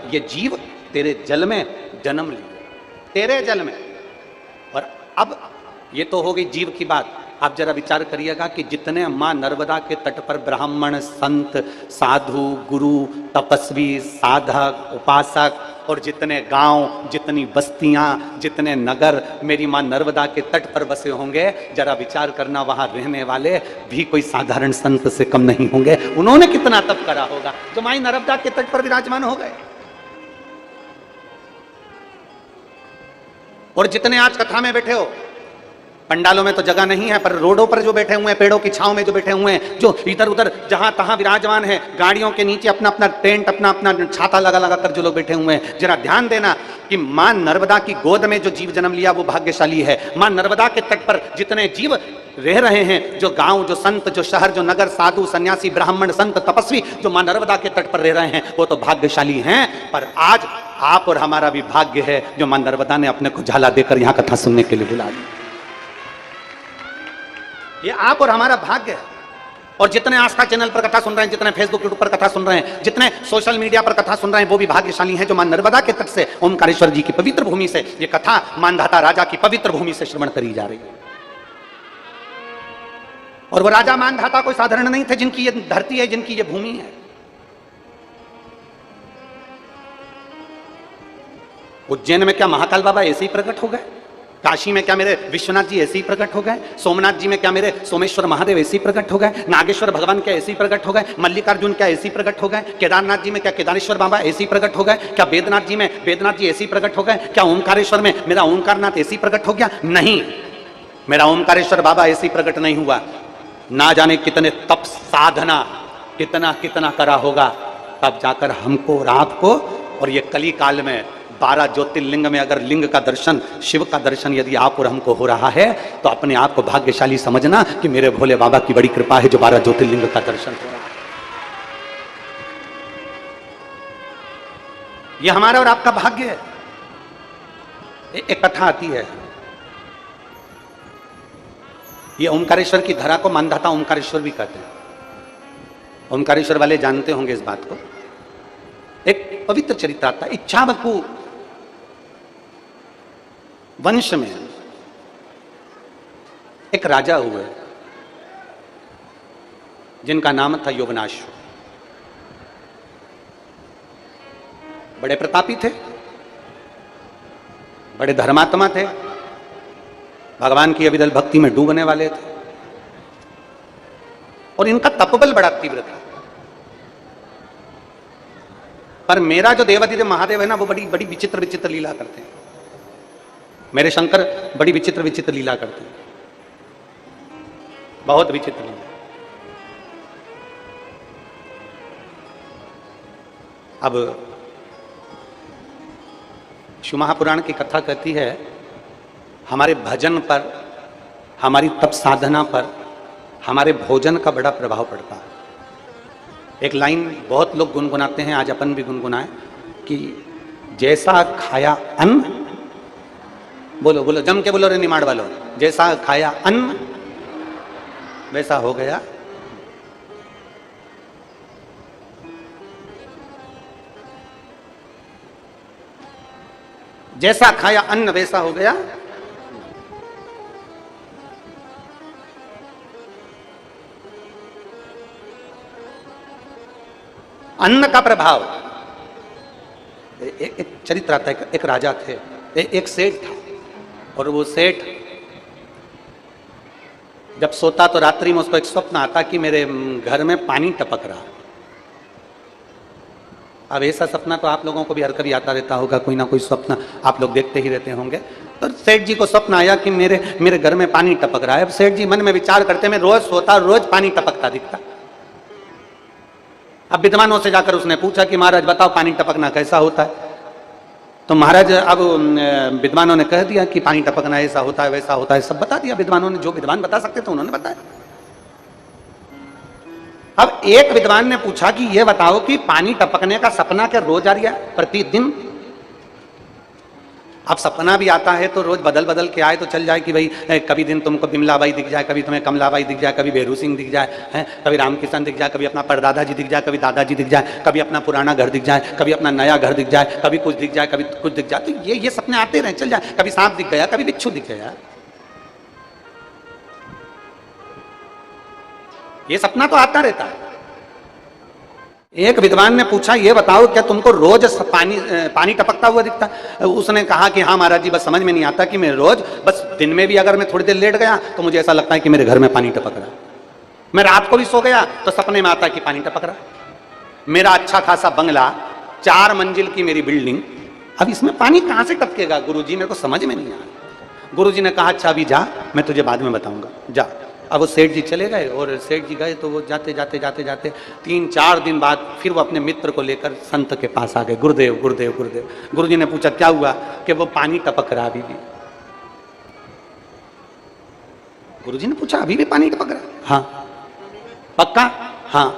ये जीव तेरे जल में जन्म लिए, तेरे जल में। और अब ये तो हो गई जीव की बात। आप जरा विचार करिएगा कि जितने मां नर्मदा के तट पर ब्राह्मण, संत, साधु, गुरु, तपस्वी, साधक, उपासक और जितने गांव, जितनी बस्तियां, जितने नगर मेरी मां नर्मदा के तट पर बसे होंगे, जरा विचार करना वहां रहने वाले भी कोई साधारण संत से कम नहीं होंगे। उन्होंने कितना तप करा होगा जो मां नर्मदा के तट पर विराजमान हो गए। और जितने आज कथा में बैठे हो, पंडालों में तो जगह नहीं है, पर रोडों पर जो बैठे हुए हैं, पेड़ों की छांव में जो बैठे हुए हैं, जो इधर उधर जहां तहां विराजमान है, गाड़ियों के नीचे अपना अपना टेंट, अपना अपना छाता लगा लगा कर जो लोग बैठे हुए हैं, जरा ध्यान देना कि मां नर्मदा की गोद में जो जीव जन्म लिया वो भाग्यशाली है। मां नर्मदा के तट पर जितने जीव रह रहे हैं, जो गांव, जो संत, जो शहर, जो नगर, साधु, सन्यासी, ब्राह्मण, संत, तपस्वी जो मां नर्मदा के तट पर रह रहे हैं, वो तो भाग्यशाली हैं। पर आज आप और हमारा भी भाग्य है जो मां नर्मदा ने अपने को झाला देकर यहां कथा सुनने के लिए बुला दी। ये आप और हमारा भाग्य है। और जितने आस्था चैनल पर कथा सुन रहे हैं, जितने फेसबुक यूट्यूब पर कथा सुन रहे हैं, जितने सोशल मीडिया पर कथा सुन रहे हैं, वो भी भाग्यशाली हैं जो मां नर्मदा के तट से, ओमकारेश्वर जी की पवित्र भूमि से ये कथा मानधाता राजा की पवित्र भूमि से श्रवण करी जा रही है। और वो राजा मानधाता कोई साधारण नहीं थे, जिनकी ये धरती है, जिनकी ये भूमि है। उज्जैन में क्या महाकाल बाबा ऐसे ही प्रकट हो गए? काशी में क्या मेरे विश्वनाथ जी ऐसे ही प्रकट हो गए? सोमनाथ जी में क्या मेरे सोमेश्वर महादेव ऐसे ही प्रकट हो गए? नागेश्वर भगवान क्या ऐसे ही प्रकट हो गए? मल्लिकार्जुन क्या ऐसे ही प्रकट हो गए? केदारनाथ जी में क्या केदारेश्वर बाबा ऐसे ही प्रकट हो गए? क्या वेदनाथ जी में वेदनाथ जी ऐसे ही प्रकट हो गए? क्या ओमकारेश्वर में मेरा ओमकारनाथ ऐसे ही प्रकट हो गया? नहीं, मेरा ओमकारेश्वर बाबा ऐसे ही प्रकट नहीं हुआ। ना जाने कितने तप साधना कितना कितना करा होगा, तब जाकर हमको और आपको, और ये कली काल में 12 ज्योतिर्लिंग में अगर लिंग का दर्शन, शिव का दर्शन यदि आप और हमको हो रहा है, तो अपने आप को भाग्यशाली समझना कि मेरे भोले बाबा की बड़ी कृपा है जो 12 ज्योतिर्लिंग का दर्शन हो रहा है। यह हमारा और आपका भाग्य है। एक कथा आती है, ये ओमकारेश्वर की धरा को मानधाता ओमकारेश्वर भी कहते हैं। ओमकारेश्वर वाले जानते होंगे इस बात को। एक पवित्र चरित्र आता है। इच्छावकु वंश में एक राजा हुए जिनका नाम था योगनाश्व। बड़े प्रतापी थे, बड़े धर्मात्मा थे, भगवान की अविरल भक्ति में डूबने वाले थे, और इनका तपबल बड़ा तीव्र था। पर मेरा जो देवाधिदेव महादेव है ना, वो बड़ी बड़ी विचित्र विचित्र लीला करते हैं। मेरे शंकर बड़ी विचित्र विचित्र लीला करते हैं, बहुत विचित्र लीला। अब शिव महापुराण की कथा कहती है, हमारे भजन पर, हमारी तप साधना पर, हमारे भोजन का बड़ा प्रभाव पड़ता है। एक लाइन बहुत लोग गुनगुनाते हैं, आज अपन भी गुनगुनाए कि जैसा खाया अन्न, बोलो बोलो जम के बोलो रे निमाड़ वालों, जैसा खाया अन्न वैसा हो गया। जैसा खाया अन्न वैसा हो गया। अन्न का प्रभाव। एक चरित्र आता है, एक राजा थे, एक सेठ था, और वो सेठ जब सोता तो रात्रि में उसको एक स्वप्न आता कि मेरे घर में पानी टपक रहा। अब ऐसा सपना तो आप लोगों को भी हर कभी आता रहता होगा, कोई ना कोई स्वप्न आप लोग देखते ही रहते होंगे। तो सेठ जी को स्वप्न आया कि मेरे घर में पानी टपक रहा है। अब सेठ जी मन में विचार करते, मैं रोज सोता, रोज पानी टपकता दिखता। अब विद्वानों से जाकर उसने पूछा कि महाराज बताओ पानी टपकना कैसा होता है? तो महाराज अब विद्वानों ने कह दिया कि पानी टपकना ऐसा होता है, वैसा होता है, सब बता दिया विद्वानों ने, जो विद्वान बता सकते थे उन्होंने बताया। अब एक विद्वान ने पूछा कि यह बताओ कि पानी टपकने का सपना क्या रोज आ रहा है, प्रतिदिन? अब सपना भी आता है तो रोज बदल बदल के आए तो चल जाए कि भाई कभी दिन तुमको बिमलाबाई दिख जाए, कभी तुम्हें कमलाबाई दिख जाए, कभी बेरू सिंह दिख जाए, हैं, कभी रामकिशन दिख जाए, कभी अपना परदादा जी दिख जाए, कभी दादाजी दिख जाए, कभी अपना पुराना घर दिख जाए, कभी अपना नया घर दिख जाए, कभी कुछ दिख जाए, कभी कुछ दिख जाए। तो ये सपने आते रहे, चल जाए। कभी सांप दिख गया, कभी बिच्छू दिख गया, ये सपना तो आता रहता है। एक विद्वान ने पूछा, ये बताओ क्या तुमको रोज पानी टपकता हुआ दिखता? उसने कहा कि हाँ महाराज जी, बस समझ में नहीं आता कि मैं रोज, बस दिन में भी अगर मैं थोड़ी देर लेट गया तो मुझे ऐसा लगता है कि मेरे घर में पानी टपक रहा। मैं रात को भी सो गया तो सपने में आता है कि पानी टपक रहा। मेरा अच्छा खासा बंगला, 4 मंजिल की मेरी बिल्डिंग, अब इसमें पानी कहां से टपकेगा गुरुजी? मेरे को समझ में नहीं आया। गुरुजी ने कहा अच्छा अभी जा, मैं तुझे बाद में बताऊंगा, जा। अब वो सेठ जी चले गए और सेठ जी गए तो वो जाते जाते जाते जाते 3-4 दिन बाद फिर वो अपने मित्र को लेकर संत के पास आ गए। गुरुदेव गुरुदेव गुरुदेव। गुरुजी ने पूछा क्या हुआ? कि वो पानी टपक रहा अभी भी। गुरुजी ने पूछा अभी भी पानी टपक रहा? हाँ। पक्का? हाँ।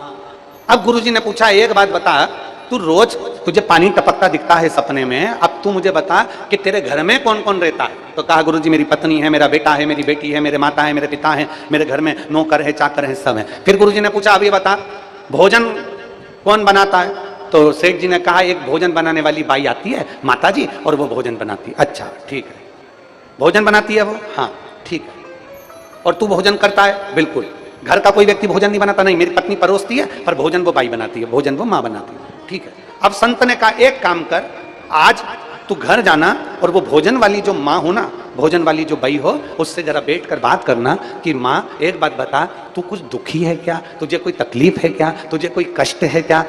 अब गुरुजी ने पूछा एक बात बता, तू रोज तुझे पानी टपकता दिखता है सपने में, अब तू मुझे बता कि तेरे घर में कौन कौन रहता है? तो कहा गुरुजी मेरी पत्नी है, मेरा बेटा है, मेरी बेटी है, मेरे माता है, मेरे पिता है, मेरे घर में नौकर है, चाकर है, सब है। फिर गुरुजी ने पूछा अभी बता भोजन कौन बनाता है? तो सेठ जी ने कहा एक भोजन बनाने वाली बाई आती है माता जी, और वो भोजन बनाती है। अच्छा ठीक है, भोजन बनाती है वो? हाँ ठीक है। और तू भोजन करता है? बिल्कुल। घर का कोई व्यक्ति भोजन नहीं बनाता? नहीं, मेरी पत्नी परोसती है पर भोजन वो बाई बनाती है, भोजन वो माँ बनाती है। ठीक है। अब संत ने कहा एक काम कर, आज तू घर जाना और वो भोजन वाली जो माँ हो ना, भोजन वाली जो बाई हो, उससे जरा बैठ कर बात करना कि माँ एक बात बता, तू कुछ दुखी है क्या? तुझे कोई तकलीफ है क्या? तुझे कोई कष्ट है क्या?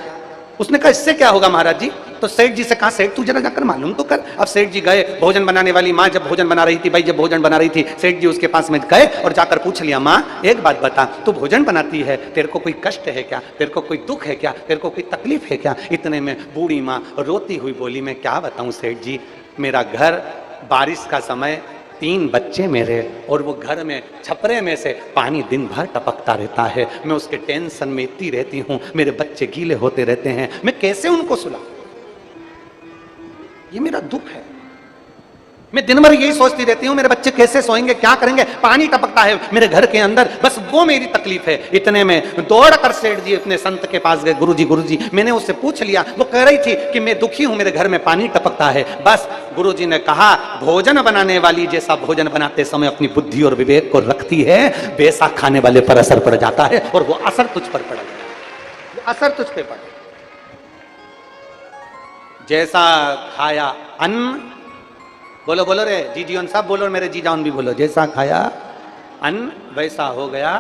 उसने कहा इससे क्या होगा महाराज जी? तो सेठ जी से कहा सेठ तू जरा जाकर मालूम तो कर। अब सेठ जी गए, भोजन बनाने वाली माँ जब भोजन बना रही थी, भाई जब भोजन बना रही थी, सेठ जी उसके पास में गए और जाकर पूछ लिया माँ एक बात बता, तू भोजन बनाती है, तेरे को कोई कष्ट है क्या? तेरे को कोई दुख है क्या? तेरे को कोई तकलीफ है क्या? इतने में बूढ़ी माँ रोती हुई बोली मैं क्या बताऊं सेठ जी, मेरा घर, बारिश का समय, 3 बच्चे मेरे, और वो घर में छपरे में से पानी दिन भर टपकता रहता है। मैं उसके टेंशन में इतनी रहती हूँ, मेरे बच्चे गीले होते रहते हैं, मैं कैसे उनको सुलाऊं? ये मेरा दुख है। मैं दिन भर यही सोचती रहती हूँ मेरे बच्चे कैसे सोएंगे, क्या करेंगे, पानी टपकता है मेरे घर के अंदर, बस वो मेरी तकलीफ है। इतने में दौड़ कर सेठ जी अपने संत के पास गए, गुरुजी मैंने उससे पूछ लिया, वो कह रही थी कि मैं दुखी हूं, मेरे घर में पानी टपकता है। बस गुरुजी ने कहा भोजन बनाने वाली जैसा भोजन बनाते समय अपनी बुद्धि और विवेक को रखती है, वैसा खाने वाले पर असर पड़ जाता है, और वो असर तुझ पर पड़ गया, वो असर तुझ पे पड़ा। जैसा खाया अन्न, बोलो बोलो रे जीजीओन साहब बोलो, मेरे जीजाओन भी बोलो, जैसा खाया अन्न वैसा हो गया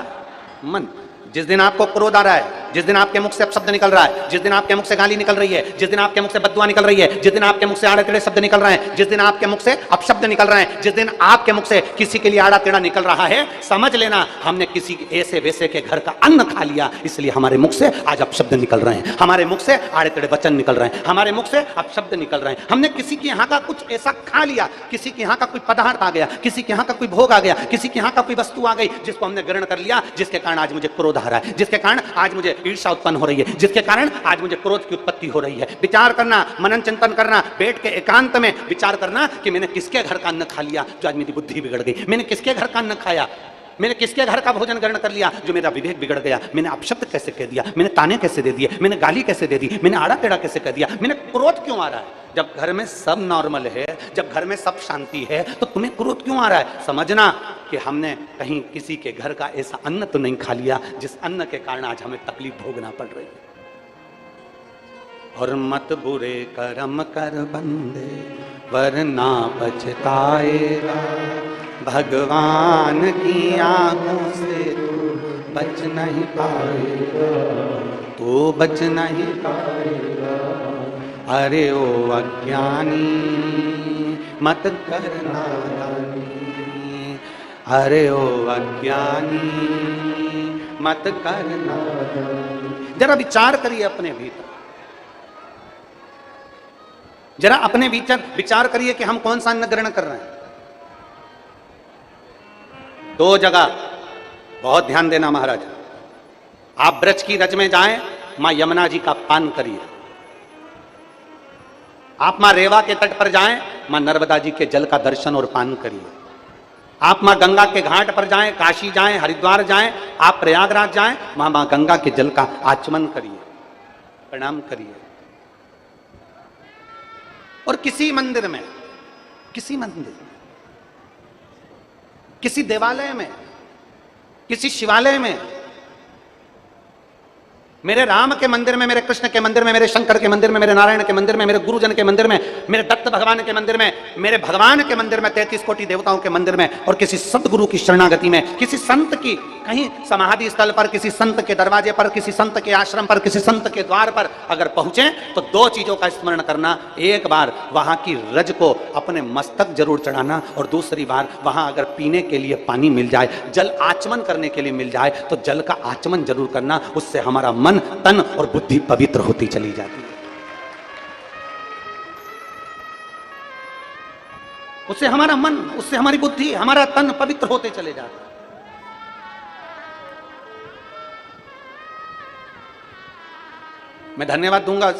मन। जिस दिन आपको क्रोध आ रहा है, जिस दिन आपके मुख से अपशब्द निकल रहा है, जिस दिन आपके मुख से गाली निकल रही है, जिस दिन आपके मुख से बददुआ निकल रही है, जिस दिन आपके मुख से आड़े टेढ़े शब्द निकल रहे हैं, जिस दिन आपके मुख से अपशब्द निकल रहे हैं, जिस दिन आपके मुख से किसी के लिए आड़ा टेढ़ा निकल रहा है, समझ लेना हमने किसी ऐसे वैसे के घर का अन्न खा लिया, इसलिए हमारे मुख से आज अपशब्द निकल रहे हैं, हमारे मुख से आड़े टेढ़े वचन निकल रहे हैं, हमारे मुख से अपशब्द निकल रहे हैं। हमने किसी के यहाँ का कुछ ऐसा खा लिया, किसी के यहाँ का कोई पदार्थ आ गया, किसी के यहाँ का कोई भोग आ गया, किसी के यहाँ का कोई वस्तु आ गई जिसको हमने ग्रहण कर लिया, जिसके कारण आज मुझे क्रोध आ रहा है, जिसके कारण आज मुझे ईर्ष्या उत्पन्न हो रही है, जिसके कारण आज मुझे क्रोध की उत्पत्ति हो रही है। विचार करना, मनन चिंतन करना, बैठ के एकांत में विचार करना कि मैंने किसके घर का अन्न खा लिया जो आज मेरी बुद्धि बिगड़ गई, मैंने किसके घर का अन्न खाया, मैंने किसके घर का भोजन ग्रहण कर लिया जो मेरा विवेक बिगड़ गया, मैंने अपशब्द कैसे कह दिया, मैंने ताने कैसे दे दिए, मैंने गाली कैसे दे दी, मैंने आड़ा टेढ़ा कैसे कह दिया, मैंने क्रोध क्यों आ रहा है? जब घर में सब नॉर्मल है, जब घर में सब शांति है, तो तुम्हें क्रोध क्यों आ रहा है? समझना कि हमने कहीं किसी के घर का ऐसा अन्न तो नहीं खा लिया जिस अन्न के कारण आज हमें तकलीफ भोगना पड़ रही है। और मत बुरे कर्म कर बंदे वरना पछताएगा, भगवान की आंखों से तू बच नहीं पाएगा, तू बच नहीं पाएगा। अरे ओ अज्ञानी मत करना दानी, अरे ओ अज्ञानी मत करना दानी। जरा विचार करिए अपने भीतर, जरा अपने भीतर विचार करिए कि हम कौन सा अन्न ग्रहण कर रहे हैं। 2 जगह बहुत ध्यान देना महाराज, आप ब्रज की रज में जाएं, मां यमुना जी का पान करिए, आप मां रेवा के तट पर जाएं, मां नर्मदा जी के जल का दर्शन और पान करिए। आप मां गंगा के घाट पर जाएं, काशी जाएं, हरिद्वार जाएं, आप प्रयागराज जाएं, मां गंगा के जल का आचमन करिए, प्रणाम करिए। और किसी मंदिर में, किसी मंदिर में, किसी देवालय में, किसी शिवालय में, मेरे राम के मंदिर में, मेरे कृष्ण के मंदिर में, मेरे शंकर के मंदिर में, मेरे नारायण के मंदिर में, मेरे गुरुजन के मंदिर में, मेरे दत्त भगवान के मंदिर में, मेरे भगवान के मंदिर में, 33 कोटि देवताओं के मंदिर में, और किसी सदगुरु की शरणागति में, किसी संत की कहीं समाधि स्थल पर, किसी संत के दरवाजे पर, किसी संत के आश्रम पर, किसी संत के द्वार पर अगर पहुंचे तो दो चीजों का स्मरण करना। एक बार वहां की रज को अपने मस्तक जरूर चढ़ाना, और दूसरी बार वहां अगर पीने के लिए पानी मिल जाए, जल आचमन करने के लिए मिल जाए तो जल का आचमन जरूर करना। उससे हमारा मन, तन और बुद्धि पवित्र होती चली जाती है। उससे हमारा मन, उससे हमारी बुद्धि, हमारा तन पवित्र होते चले जाते हैं। मैं धन्यवाद दूंगा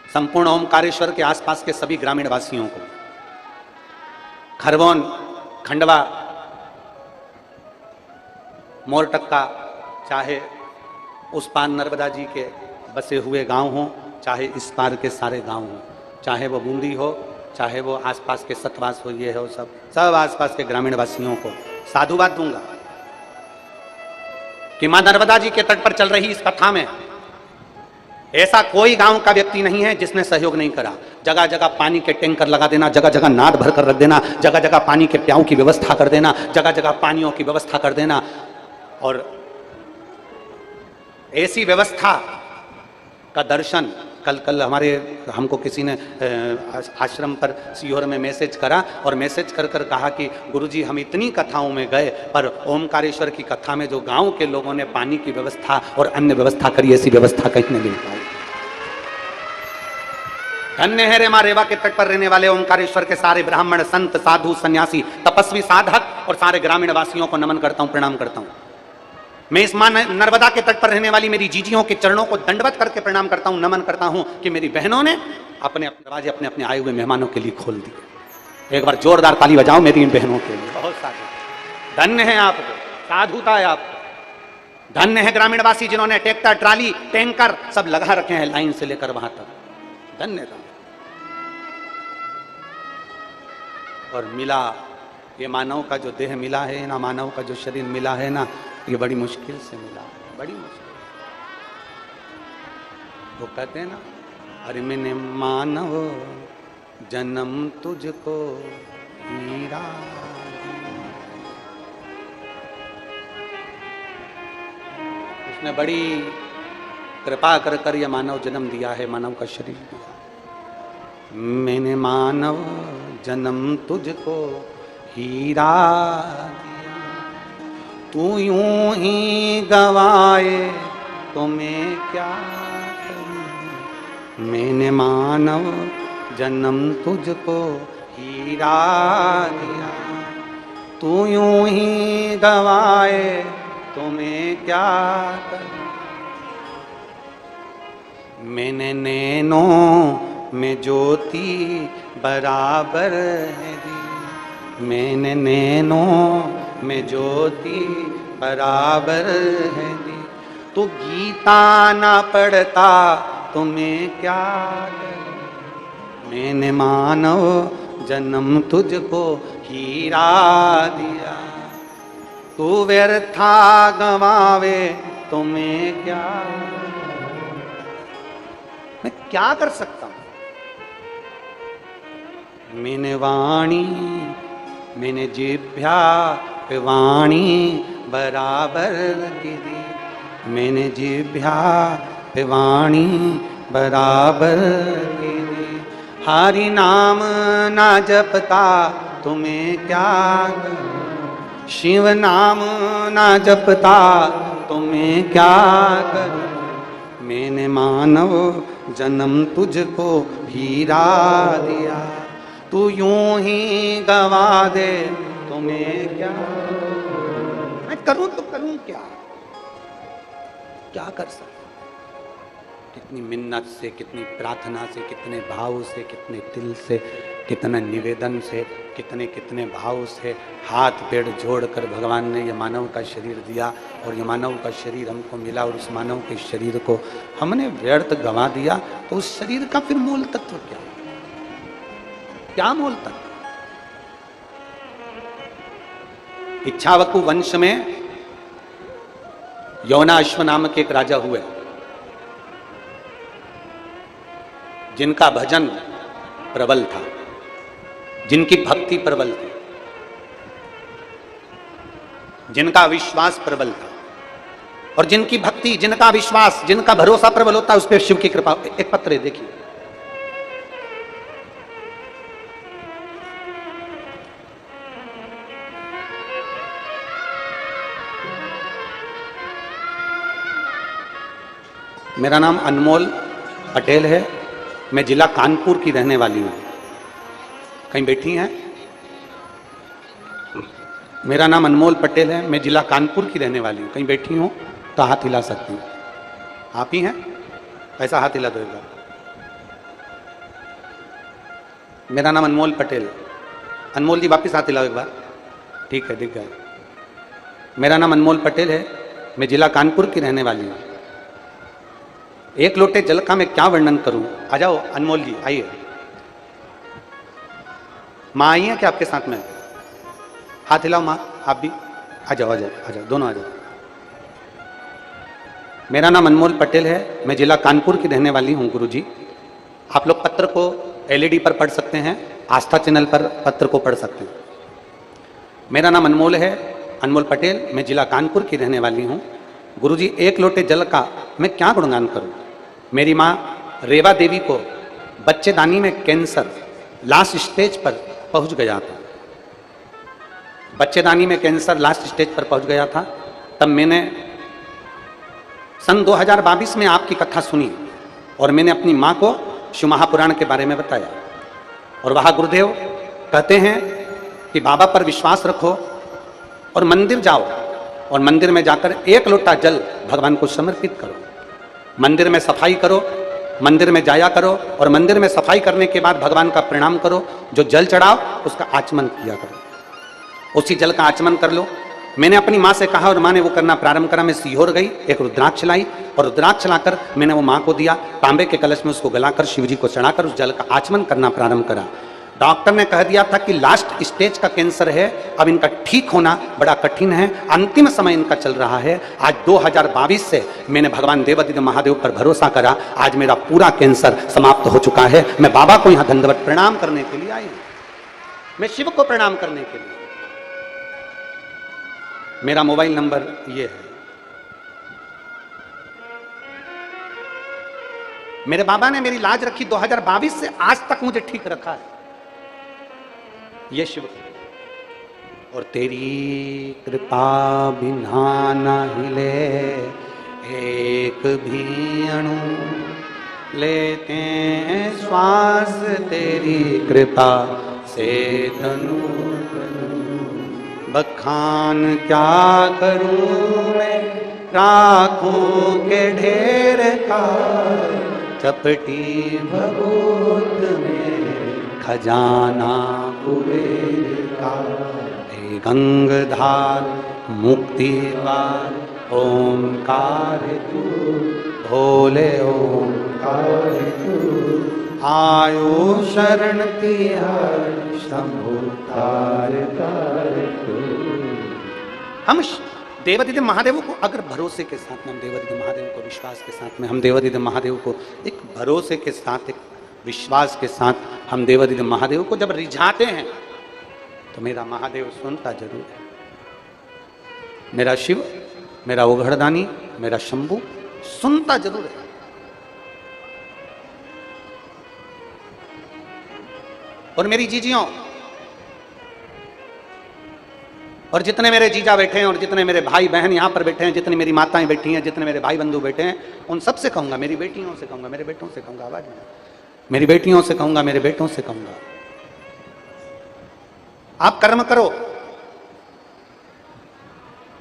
संपूर्ण ओमकारेश्वर के आसपास के सभी ग्रामीण वासियों को। खरगोन, खंडवा, मोरटक्का, चाहे उस पार नर्मदा जी के बसे हुए गांव हों, चाहे इस पार के सारे गांव हों, चाहे वो बूंदी हो, चाहे वो आसपास के सतवास हो, ये हो, सब आसपास के ग्रामीण वासियों को साधुवाद दूंगा कि मां नर्मदा जी के तट पर चल रही इस कथा में ऐसा कोई गांव का व्यक्ति नहीं है जिसने सहयोग नहीं करा। जगह जगह पानी के टैंकर लगा देना, जगह जगह नाद भर कर रख देना, जगह जगह पानी के प्याऊ की व्यवस्था कर देना, जगह जगह पानियों की व्यवस्था कर देना। और ऐसी व्यवस्था का दर्शन कल हमको किसी ने आश्रम पर सीहोर में मैसेज करा, और मैसेज कर कर कहा कि गुरुजी हम इतनी कथाओं में गए पर ओमकारेश्वर की कथा में जो गांव के लोगों ने पानी की व्यवस्था और अन्य व्यवस्था करी, ऐसी व्यवस्था कहीं नहीं मिल पाई। धन्य है रे मां रेवा के तट पर रहने वाले ओमकारेश्वर के सारे ब्राह्मण, संत, साधु, सन्यासी, तपस्वी, साधक और सारे ग्रामीण वासियों को नमन करता हूं, प्रणाम करता हूं। मैं इस मां नर्मदा के तट पर रहने वाली मेरी जीजियों के चरणों को दंडवत करके प्रणाम करता हूं, नमन करता हूं कि मेरी बहनों ने अपने अपने दरवाजे अपने अपने आए हुए मेहमानों के लिए खोल दिए। एक बार जोरदार ताली बजाओ मेरी इन बहनों के लिए। बहुत साधु, धन्य है आपको, साधुता है आपको। धन्य है ग्रामीणवासी जिन्होंने ट्रैक्टर, ट्राली, टैंकर सब लगा रखे हैं लाइन से लेकर वहां तक। धन्यवाद। और मिला ये मानव का जो देह मिला है ना, मानव का जो शरीर मिला है ना, ये बड़ी मुश्किल से मिला, बड़ी मुश्किल। वो कहते हैं ना, अरे मैंने मानव जन्म तुझको हीरा, उसने बड़ी कृपा कर कर ये मानव जन्म दिया है, मानव का शरीर दिया। मैंने मानव जन्म तुझको हीरा दिया, तू यूं ही गवाए तो मैं क्या करूं। मैंने मानव जन्म तुझको हीरा दिया, तू यूं ही गवाए तो मैं क्या करूं। मैंने नैनों में ज्योति बराबर है दी, मैंने नैनों में ज्योति बराबर है दी। तू गीता ना पढ़ता तो मैं क्या करूं। मैंने मानव जन्म तुझको हीरा दिया, तू व्यर्था गवावे तो मैं क्या, मैं क्या कर सकता हूं। मैंने वाणी, मैंने जिभ्या पे वाणी बराबर की दी, मैंने जिभ्या पे वाणी बराबर की दी। हरि नाम ना जपता तुम्हें क्या करूं, शिव नाम ना जपता तुम्हें क्या करूं। मैंने मानव जन्म तुझको हीरा दिया, तू यूं ही गवा दे तुम्हें क्या, मैं करूं तो करूं क्या, क्या कर सकता, कितनी मिन्नत से, कितनी प्रार्थना से, कितने भाव से, कितने दिल से, कितने निवेदन से, कितने कितने भाव से हाथ पैर जोड़कर भगवान ने ये मानव का शरीर दिया और ये मानव का शरीर हमको मिला और उस मानव के शरीर को हमने व्यर्थ गंवा दिया। तो उस शरीर का फिर मूल तत्व क्या, क्या मूल तत्व? इच्छावकु वंश में यौनाश्व नामक एक राजा हुए जिनका भजन प्रबल था, जिनकी भक्ति प्रबल थी, जिनका विश्वास प्रबल था। और जिनकी भक्ति, जिनका विश्वास, जिनका भरोसा प्रबल होता है उस पर शिव की कृपा। एक पत्र है, देखिए। मेरा नाम अनमोल पटेल है, मैं जिला कानपुर की रहने वाली हूं। कहीं बैठी हैं? मेरा नाम अनमोल पटेल है, मैं जिला कानपुर की रहने वाली हूं। कहीं बैठी हूं तो हाथ हिला सकती हूं। आप ही हैं? ऐसा हाथ हिला दो एक बार। मेरा नाम अनमोल पटेल। अनमोल जी वापिस हाथ हिलाओ एक बार। ठीक है, दिख गए। मेरा नाम अनमोल पटेल है, मैं जिला कानपुर की रहने वाली हूं। एक लोटे जल का मैं क्या वर्णन करूं? आ जाओ अनमोल जी, आइए। माँ आई है क्या आपके साथ में? हाथ हिलाओ माँ, आप भी आ जाओ, आ जाओ, आ जाओ, दोनों आ जाओ। मेरा नाम अनमोल पटेल है, मैं जिला कानपुर की रहने वाली हूं। गुरुजी, आप लोग पत्र को एलईडी पर पढ़ सकते हैं, आस्था चैनल पर पत्र को पढ़ सकते हैं। मेरा नाम अनमोल है, अनमोल पटेल, मैं जिला कानपुर की रहने वाली हूं। गुरुजी, एक लोटे जल का मैं क्या गुणगान करूं? मेरी माँ रेवा देवी को बच्चेदानी में कैंसर लास्ट स्टेज पर पहुंच गया था। बच्चेदानी में कैंसर लास्ट स्टेज पर पहुंच गया था। तब मैंने सन 2022 में आपकी कथा सुनी और मैंने अपनी माँ को शिव महापुराण के बारे में बताया। और वहाँ गुरुदेव कहते हैं कि बाबा पर विश्वास रखो और मंदिर जाओ और मंदिर में जाकर एक लोटा जल भगवान को समर्पित करो। मंदिर में सफाई करो, मंदिर में जाया करो और मंदिर में सफाई करने के बाद भगवान का प्रणाम करो। जो जल चढ़ाओ उसका आचमन किया करो, उसी जल का आचमन कर लो। मैंने अपनी माँ से कहा और माँ ने वो करना प्रारंभ करा। मैं सीहोर गई, एक रुद्राक्ष लाई और रुद्राक्ष लाकर मैंने वो माँ को दिया। तांबे के कलश में उसको गलाकर शिव जी को चढ़ाकर उस जल का आचमन करना प्रारंभ करा। डॉक्टर ने कह दिया था कि लास्ट स्टेज का कैंसर है, अब इनका ठीक होना बड़ा कठिन है, अंतिम समय इनका चल रहा है। आज 2022 से मैंने भगवान देवादिदेव महादेव पर भरोसा करा। आज मेरा पूरा कैंसर समाप्त हो चुका है। मैं बाबा को यहाँ दंडवत प्रणाम करने के लिए आई हूँ, मैं शिव को प्रणाम करने के लिए। मेरा मोबाइल नंबर ये है। मेरे बाबा ने मेरी लाज रखी 2022 से आज तक मुझे ठीक रखा है, ये शिव। और तेरी कृपा बिना न हिले एक भी अणु, लेते हैं श्वास तेरी कृपा से तनु। बखान क्या करूं मैं राखों के ढेर का, चपटी भगोत में खजाना कुबेर का। हे गंगधार मुक्तिवार ओंकार तू, भोले ओंकार तू। आयो शरण तिहार शंभु तार तार तू। हम देवादिदेव महादेव को अगर भरोसे के साथ में, हम देवादिदेव महादेव को विश्वास के साथ में, हम देवादिदेव महादेव को एक भरोसे के साथ, एक विश्वास के साथ हम देवादिदेव महादेव को जब रिझाते हैं तो मेरा महादेव सुनता जरूर है। मेरा शिव, मेरा ओघड़दानी, मेरा शंभू सुनता जरूर है। और मेरी जीजियों, और जितने मेरे जीजा बैठे हैं और जितने मेरे भाई बहन यहाँ पर बैठे हैं, जितनी मेरी माताएं बैठी हैं, जितने मेरे भाई बंधु बैठे हैं, उन सब से कहूंगा, मेरी बेटियों से कहूंगा, मेरे बेटों से कहूंगा, आवाज में, मेरी बेटियों से कहूंगा, मेरे बेटों से कहूंगा, आप कर्म करो,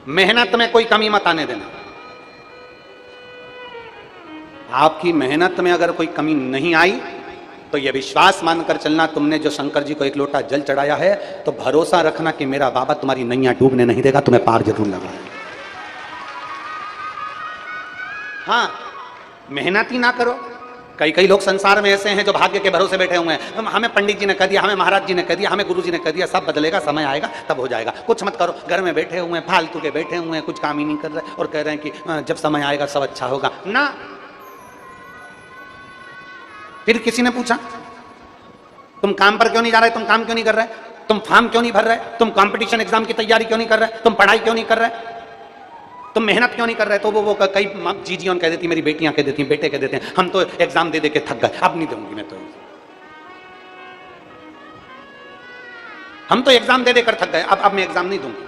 मेहनत में कोई कमी मत आने देना। आपकी मेहनत में अगर कोई कमी नहीं आई तो यह विश्वास मानकर चलना, तुमने जो शंकर जी को एक लोटा जल चढ़ाया है तो भरोसा रखना कि मेरा बाबा तुम्हारी नैया डूबने नहीं देगा, तुम्हें पार जरूर लगाएगा। हाँ, मेहनत ही ना करो। कई कई लोग संसार में ऐसे हैं जो भाग्य के भरोसे बैठे हुए हैं, हमें पंडित जी ने कह दिया, हमें महाराज जी ने कह दिया, हमें गुरु जी ने कह दिया, सब बदलेगा, समय आएगा तब हो जाएगा, कुछ मत करो। घर में बैठे हुए हैं, फालतू के बैठे हुए हैं, कुछ काम ही नहीं कर रहे और कह रहे हैं कि जब समय आएगा सब अच्छा होगा ना। फिर किसी ने पूछा तुम काम पर क्यों नहीं जा रहे, तुम काम क्यों नहीं कर रहे, तुम फॉर्म क्यों नहीं भर रहे, तुम कंपटीशन एग्जाम की तैयारी क्यों नहीं कर रहे, तुम पढ़ाई क्यों नहीं कर रहे, तुम मेहनत क्यों नहीं कर रहे। तो वो कई जीजियों कह देती, मेरी बेटियां कह देती, बेटे कह देते हैं, हम तो एग्जाम दे दे के थक गए, अब नहीं दूंगी मैं तो, हम तो एग्जाम दे देकर थक गए, अब मैं एग्जाम नहीं दूंगी,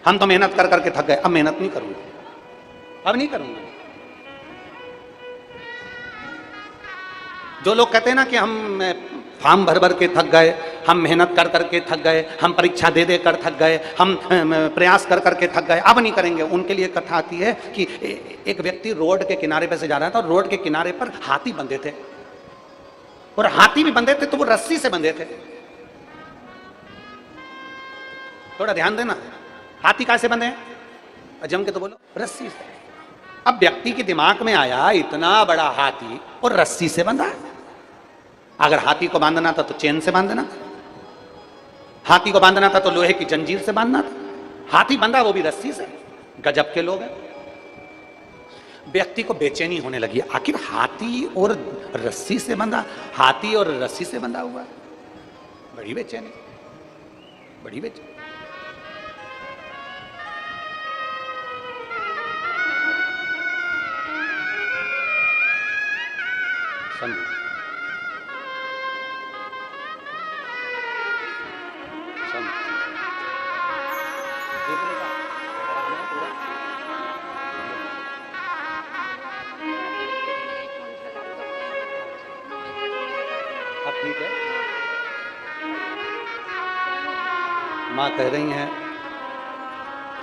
हम तो मेहनत कर करके थक गए, अब मेहनत नहीं करूंगी, अब नहीं करूंगा। जो लोग कहते हैं ना कि हम फॉर्म भर भर के थक गए, हम मेहनत कर करके थक गए, हम परीक्षा दे दे कर थक गए, हम प्रयास कर करके थक गए, अब नहीं करेंगे, उनके लिए कथा आती है कि एक व्यक्ति रोड के किनारे पे से जा रहा था और रोड के किनारे पर हाथी बंधे थे, और हाथी भी बंधे थे तो वो रस्सी से बंधे थे। थोड़ा ध्यान देना, हाथी कैसे बंधे हैं, जम के तो बोलो, रस्सी से। अब व्यक्ति के दिमाग में आया इतना बड़ा हाथी और रस्सी से बंधा, अगर हाथी को बांधना था तो चेन से बांधना, हाथी को बांधना था तो लोहे की जंजीर से बांधना था, हाथी बंधा वो भी रस्सी से। गजब के लोग हैं। व्यक्ति को बेचैनी होने लगी, आखिर हाथी और रस्सी से बंधा, हाथी और रस्सी से बंधा हुआ, बड़ी बेचैनी, बड़ी बेचैनी। ठीक है, माँ कह रही हैं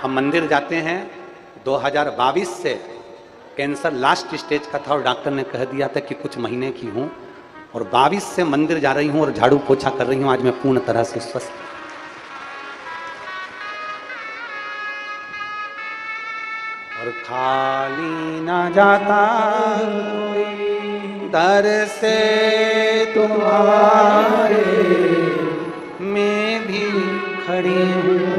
हम मंदिर जाते हैं, 2022 से कैंसर लास्ट स्टेज का था और डॉक्टर ने कह दिया था कि कुछ महीने की हूं, और 22 से मंदिर जा रही हूं और झाड़ू पोछा कर रही हूं, आज मैं पूर्ण तरह से स्वस्थ। और खाली ना जाता कोई दर से तुम्हारे, मैं भी खड़ी हूँ।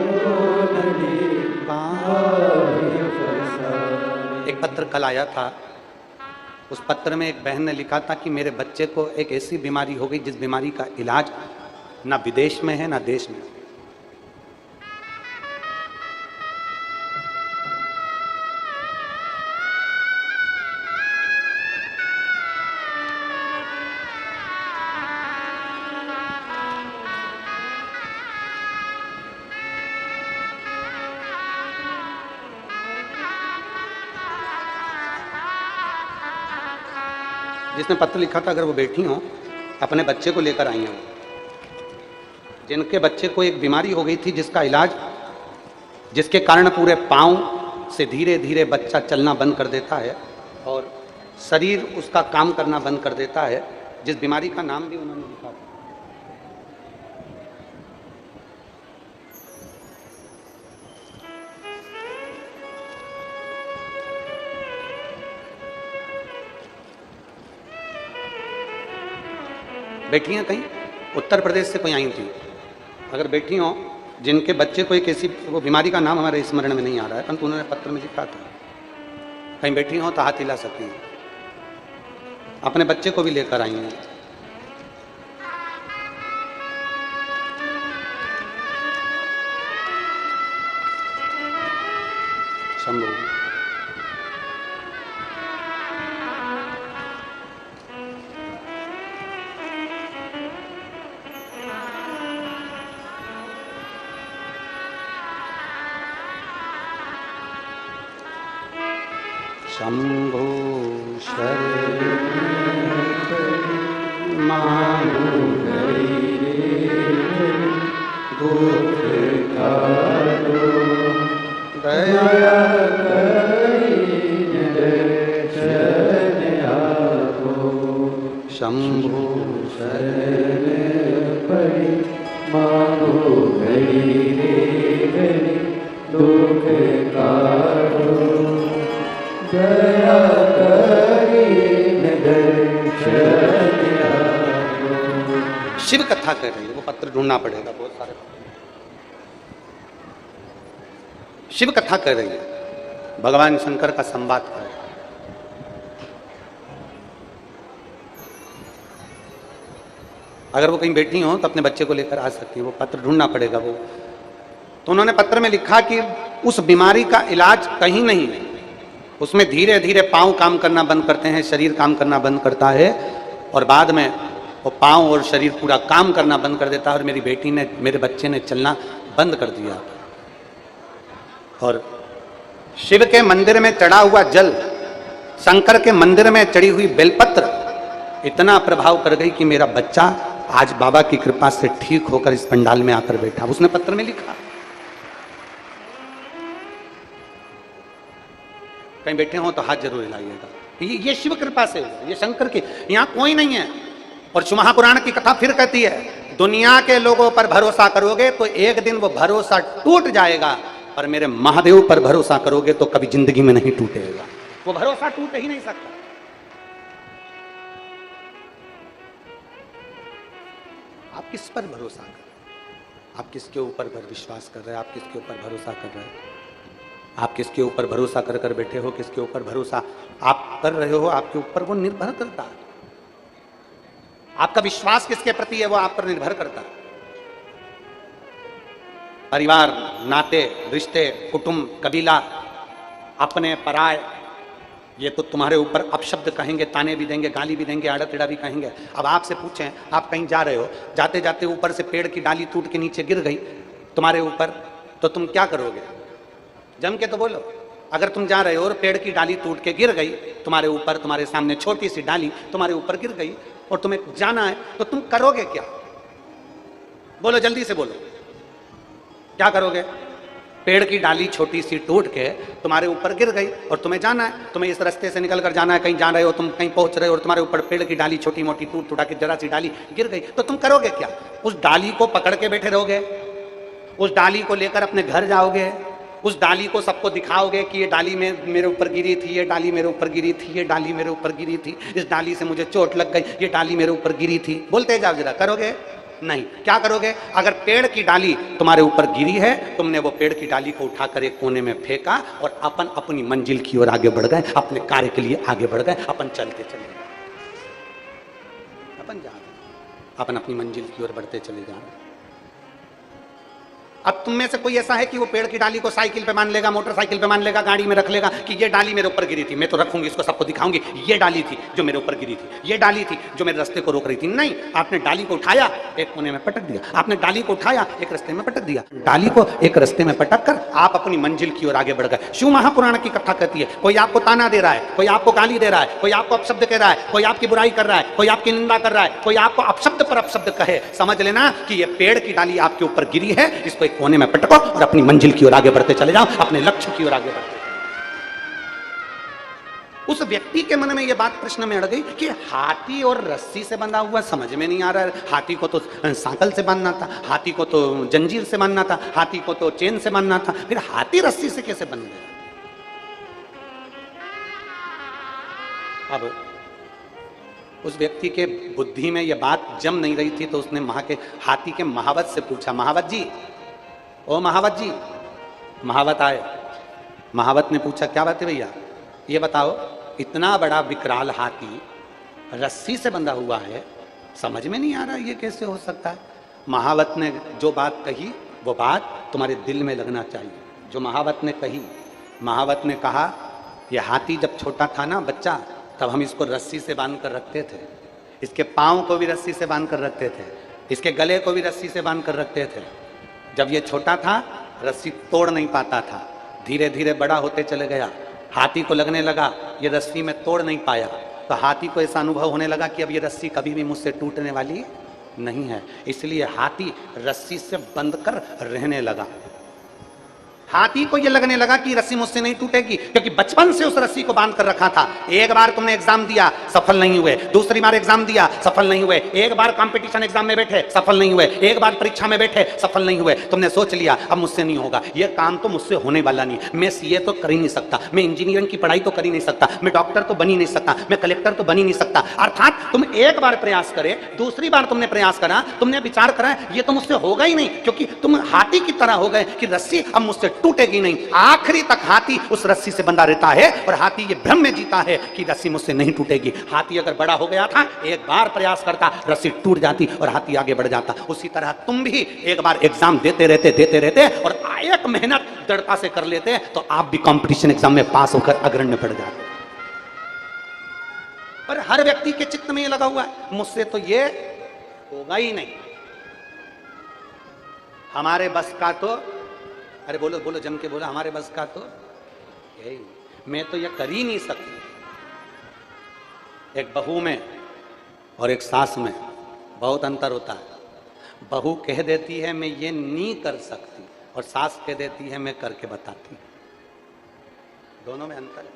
एक पत्र कल आया था, उस पत्र में एक बहन ने लिखा था कि मेरे बच्चे को एक ऐसी बीमारी हो गई जिस बीमारी का इलाज ना विदेश में है ना देश में। जिसने पत्र लिखा था, अगर वो बैठी हो, अपने बच्चे को लेकर आई हैं, जिनके बच्चे को एक बीमारी हो गई थी जिसका इलाज, जिसके कारण पूरे पांव से धीरे धीरे बच्चा चलना बंद कर देता है और शरीर उसका काम करना बंद कर देता है, जिस बीमारी का नाम भी उन्होंने लिखा था। बैठी हैं कहीं, उत्तर प्रदेश से कोई आई थी, अगर बैठी हो, जिनके बच्चे को एक ऐसी, वो बीमारी का नाम हमारे स्मरण में नहीं आ रहा है, परंतु उन्होंने पत्र में लिखा था, कहीं बैठी हो तो हाथ हिला सकती हैं, अपने बच्चे को भी लेकर आई हैं। शंभू शंभो शरण मानो दुख कारो दया शंभो शरण पड़ी मांगो घड़ी रे घड़ी दुख काटो दया करिए दर्शन आपको। शिव कथा कर रही है, वो पत्र ढूंढना पड़ेगा, बहुत सारे शिव कथा कर रही है, भगवान शंकर का संवाद कर रही है। अगर वो कहीं बैठी हो तो अपने बच्चे को लेकर आ सकती है, वो पत्र ढूंढना पड़ेगा वो। तो उन्होंने पत्र में लिखा कि उस बीमारी का इलाज कहीं नहीं है, उसमें धीरे धीरे पांव काम करना बंद करते हैं, शरीर काम करना बंद करता है और बाद में वो पांव और शरीर पूरा काम करना बंद कर देता है। और मेरी बेटी ने, मेरे बच्चे ने चलना बंद कर दिया। और शिव के मंदिर में चढ़ा हुआ जल, शंकर के मंदिर में चढ़ी हुई बेलपत्र इतना प्रभाव कर गई कि मेरा बच्चा आज बाबा की कृपा से ठीक होकर इस पंडाल में आकर बैठा। उसने पत्र में लिखा। कहीं बैठे हो तो हाथ जरूर हिलाइएगा। ये शिव कृपा से, ये शंकर की, यहां कोई नहीं है। और महापुराण की कथा फिर कहती है, दुनिया के लोगों पर भरोसा करोगे तो एक दिन वो भरोसा टूट जाएगा, और मेरे महादेव पर भरोसा करोगे तो कभी जिंदगी में नहीं टूटेगा। वो भरोसा टूट ही नहीं सकता। आप किस पर भरोसा कर रहे हैं? आप किसके ऊपर विश्वास कर रहे हैं? आप किसके ऊपर भरोसा कर रहे हैं? आप किसके ऊपर भरोसा कर कर बैठे हो? किसके ऊपर भरोसा आप कर रहे हो? आपके ऊपर वो निर्भर करता है। आपका विश्वास किसके प्रति है वो आप पर निर्भर करता है। परिवार, नाते, रिश्ते, कुटुंब, कबीला, अपने पराय, ये तो तुम्हारे ऊपर अपशब्द कहेंगे, ताने भी देंगे, गाली भी देंगे, आड़ा टेढ़ा भी कहेंगे। अब आपसे पूछें, आप कहीं जा रहे हो, जाते जाते ऊपर से पेड़ की डाली टूट के नीचे गिर गई तुम्हारे ऊपर, तो तुम क्या करोगे? जम के तो बोलो। अगर तुम जा रहे हो और पेड़ की डाली टूट के गिर गई तुम्हारे ऊपर, तुम्हारे सामने छोटी सी डाली तुम्हारे ऊपर गिर गई और तुम्हें जाना है, तो तुम करोगे क्या? बोलो, जल्दी से बोलो, क्या करोगे? पेड़ की डाली छोटी सी टूट के तुम्हारे ऊपर गिर गई और तुम्हें जाना है, तुम्हें इस रास्ते से निकल कर जाना है, कहीं जा रहे हो, तुम कहीं पहुंच रहे हो और तुम्हारे ऊपर पेड़ की डाली छोटी मोटी टूट टूटा के जरा सी डाली गिर गई, तो तुम करोगे क्या? उस डाली को पकड़ के बैठे रहोगे? उस डाली को लेकर अपने घर जाओगे? उस डाली को सबको दिखाओगे कि ये डाली में मेरे ऊपर गिरी थी, ये डाली मेरे ऊपर गिरी थी, ये डाली मेरे ऊपर गिरी थी, इस डाली से मुझे चोट लग गई, ये डाली मेरे ऊपर गिरी थी? बोलते जाओ जरा, करोगे? नहीं। क्या करोगे? अगर पेड़ की डाली तुम्हारे ऊपर गिरी है, तुमने वो पेड़ की डाली को उठाकर एक कोने में फेंका और अपन अपनी मंजिल की ओर आगे बढ़ गए, अपने कार्य के लिए आगे बढ़ गए, अपन चलते चले गए, अपन जा रहे, अपन अपनी मंजिल की ओर बढ़ते चले जा रहे। अब तुम में से कोई ऐसा है कि वो पेड़ की डाली को साइकिल पे मान लेगा, मोटरसाइकिल पे मान लेगा, गाड़ी में रख लेगा कि ये डाली मेरे ऊपर गिरी थी, मैं तो रखूंगी, इसको सबको दिखाऊंगी, ये डाली थी जो मेरे ऊपर गिरी थी, ये डाली थी जो मेरे रास्ते को रोक रही थी? नहीं। आपने डाली को उठाया, एक कोने में पटक दिया। आपने डाली को उठाया, एक रास्ते में पटक दिया। डाली को एक रास्ते में पटक कर आप अपनी मंजिल की ओर आगे बढ़ गए। शिव महापुराण की कथा कहती है, कोई आपको ताना दे रहा है, कोई आपको गाली दे रहा है, कोई आपको अपशब्द कह रहा है, कोई आपकी बुराई कर रहा है, कोई आपकी निंदा कर रहा है, कोई आपको अपशब्द पर अपशब्द कहे, समझ लेना कि ये पेड़ की डाली आपके ऊपर गिरी है, इसको एक कोने में पटको और अपनी मंजिल की ओर आगे बढ़ते चले जाओ, अपने लक्ष्य की ओर आगे बढ़ते। उस व्यक्ति के मन में यह बात प्रश्न में अड़ गई कि हाथी और रस्सी से बंधा हुआ समझ में नहीं आ रहा है। हाथी को तो सांकल से बांधना था, हाथी को तो जंजीर से बांधना था, हाथी को तो चेन से बांधना था, फिर हाथी रस्सी से कैसे बंध गया? अब उस व्यक्ति के बुद्धि में यह बात जम नहीं रही थी, तो उसने हाथी के महावत से पूछा, महावत जी, ओ महावत जी। महावत आए। महावत ने पूछा, क्या बात है भैया, ये बताओ, इतना बड़ा विकराल हाथी रस्सी से बंधा हुआ है, समझ में नहीं आ रहा ये कैसे हो सकता है? महावत ने जो बात कही वो बात तुम्हारे दिल में लगना चाहिए। जो महावत ने कही, महावत ने कहा, ये हाथी जब छोटा था ना, बच्चा, तब हम इसको रस्सी से बांध कर रखते थे, इसके पाँव को भी रस्सी से बांध कर रखते थे, इसके गले को भी रस्सी से बांध कर रखते थे। जब ये छोटा था रस्सी तोड़ नहीं पाता था, धीरे धीरे बड़ा होते चले गया, हाथी को लगने लगा ये रस्सी में तोड़ नहीं पाया, तो हाथी को ऐसा अनुभव होने लगा कि अब ये रस्सी कभी भी मुझसे टूटने वाली नहीं है, इसलिए हाथी रस्सी से बंध कर रहने लगा। हाथी को ये लगने लगा कि रस्सी मुझसे नहीं टूटेगी, क्योंकि बचपन से उस रस्सी को बांध कर रखा था। एक बार तुमने एग्जाम दिया, सफल नहीं हुए, दूसरी बार एग्जाम दिया, सफल नहीं हुए, एक बार कंपटीशन एग्जाम में बैठे, सफल नहीं हुए, एक बार परीक्षा में बैठे, सफल नहीं हुए। तुमने सोच लिया अब मुझसे नहीं होगा, ये काम तो मुझसे होने वाला नहीं, मैं सीए तो कर ही नहीं सकता, मैं इंजीनियरिंग की पढ़ाई तो कर ही नहीं सकता, मैं डॉक्टर तो बन ही नहीं सकता, मैं कलेक्टर तो बन ही नहीं सकता। अर्थात तुम एक बार प्रयास करे, दूसरी बार तुमने प्रयास करा, तुमने विचार करा ये तो मुझसे होगा ही नहीं, क्योंकि तुम हाथी की तरह हो गए कि रस्सी अब मुझसे टूटेगी नहीं। आखिरी तक हाथी उस रस्सी से बंधा रहता है और हाथी ये भ्रम में जीता है कि रस्सी मुझसे नहीं टूटेगी। हाथी अगर बड़ा हो गया था, एक बार प्रयास करता, रस्सी टूट जाती और हाथी आगे बढ़ जाता। उसी तरह तुम भी एक बार एग्जाम देते रहते और एक मेहनत दृढ़ता से कर लेते तो आप भी कंपटीशन एग्जाम में पास होकर अग्रण्य बढ़ जाते। पर हर व्यक्ति के चित्त में ये लगा हुआ है मुझसे तो ये होगा ही नहीं, हमारे बस का तो, अरे बोलो बोलो जम के बोलो, हमारे बस का तो यही, मैं तो ये कर ही नहीं सकती। एक बहू में और एक सास में बहुत अंतर होता है। बहू कह देती है मैं ये नहीं कर सकती और सास कह देती है मैं करके बताती। दोनों में अंतर है।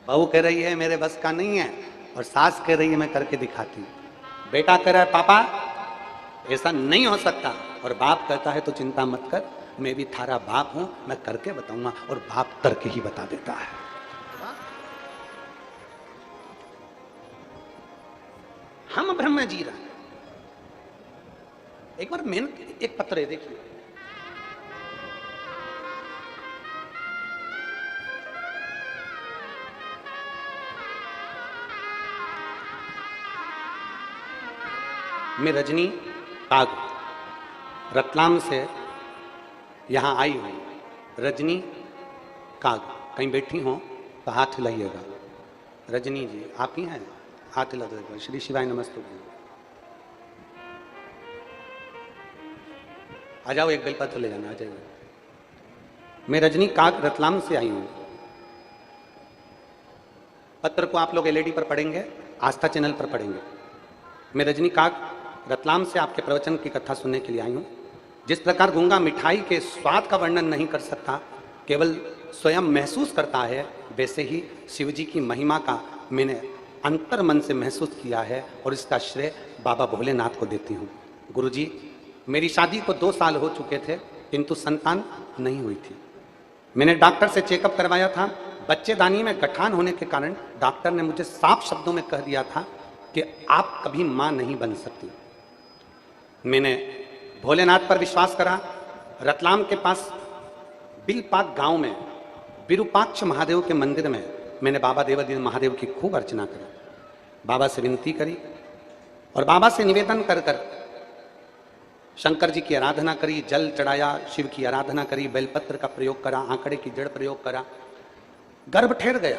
बहू कह रही है मेरे बस का नहीं है और सास कह रही है मैं करके दिखाती हूँ। बेटा कह रहा है पापा ऐसा नहीं हो सकता और बाप कहता है तो चिंता मत कर, मैं भी थारा बाप हूं, मैं करके बताऊंगा, और बाप करके ही बता देता है। हम भ्रम में जी रहे हैं। एक बार मेहनत, एक पत्र है देखिए, मैं रजनी काग रतलाम से यहाँ आई हूँ। रजनी काग कहीं बैठी हो तो हाथ हिलाइएगा। रजनी जी आप ही हैं, हाथ हिला दो। श्री शिवाय नमस्ते। आ जाओ, एक बेलपत्र ले जाना, आ जाइए। मैं रजनी काग रतलाम से आई हूँ। पत्र को आप लोग एलईडी पर पढ़ेंगे, आस्था चैनल पर पढ़ेंगे। मैं रजनी काग रतलाम से आपके प्रवचन की कथा सुनने के लिए आई हूँ। जिस प्रकार गूंगा मिठाई के स्वाद का वर्णन नहीं कर सकता, केवल स्वयं महसूस करता है, वैसे ही शिव जी की महिमा का मैंने अंतर मन से महसूस किया है और इसका श्रेय बाबा भोलेनाथ को देती हूँ। गुरुजी, मेरी शादी को 2 साल हो चुके थे किंतु संतान नहीं हुई थी। मैंने डॉक्टर से चेकअप करवाया था। बच्चेदानी में गठान होने के कारण डॉक्टर ने मुझे साफ शब्दों में कह दिया था कि आप कभी माँ नहीं बन सकती। मैंने भोलेनाथ पर विश्वास करा। रतलाम के पास बिलपाक गांव में विरूपाक्ष महादेव के मंदिर में मैंने बाबा देवादिदेव महादेव की खूब अर्चना करी, बाबा से विनती करी और बाबा से निवेदन कर कर शंकर जी की आराधना करी, जल चढ़ाया, शिव की आराधना करी, बेलपत्र का प्रयोग करा, आंकड़े की जड़ प्रयोग करा। गर्भ ठहर गया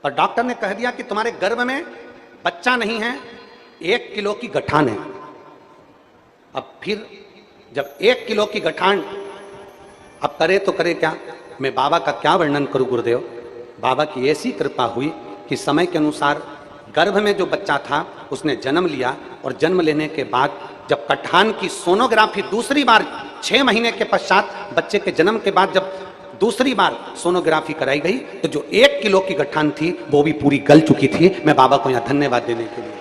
और डॉक्टर ने कह दिया कि तुम्हारे गर्भ में बच्चा नहीं है, 1 किलो की गठान है। अब फिर जब 1 किलो की गठान, अब करे तो करे क्या, मैं बाबा का क्या वर्णन करूं गुरुदेव। बाबा की ऐसी कृपा हुई कि समय के अनुसार गर्भ में जो बच्चा था उसने जन्म लिया और जन्म लेने के बाद जब गठान की सोनोग्राफी दूसरी बार 6 महीने के पश्चात, बच्चे के जन्म के बाद जब दूसरी बार सोनोग्राफी कराई गई तो जो 1 किलो की गठान थी वो भी पूरी गल चुकी थी। मैं बाबा को यहां धन्यवाद देने के लिए,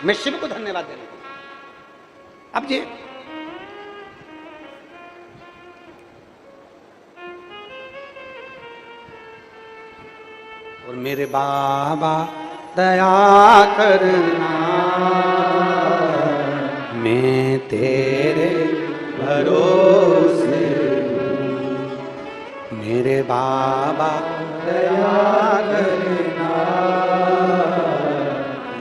मैं शिव को धन्यवाद देने के लिए। अब ये और मेरे बाबा दया करना, मैं तेरे भरोसे हूँ। मेरे बाबा दया करना,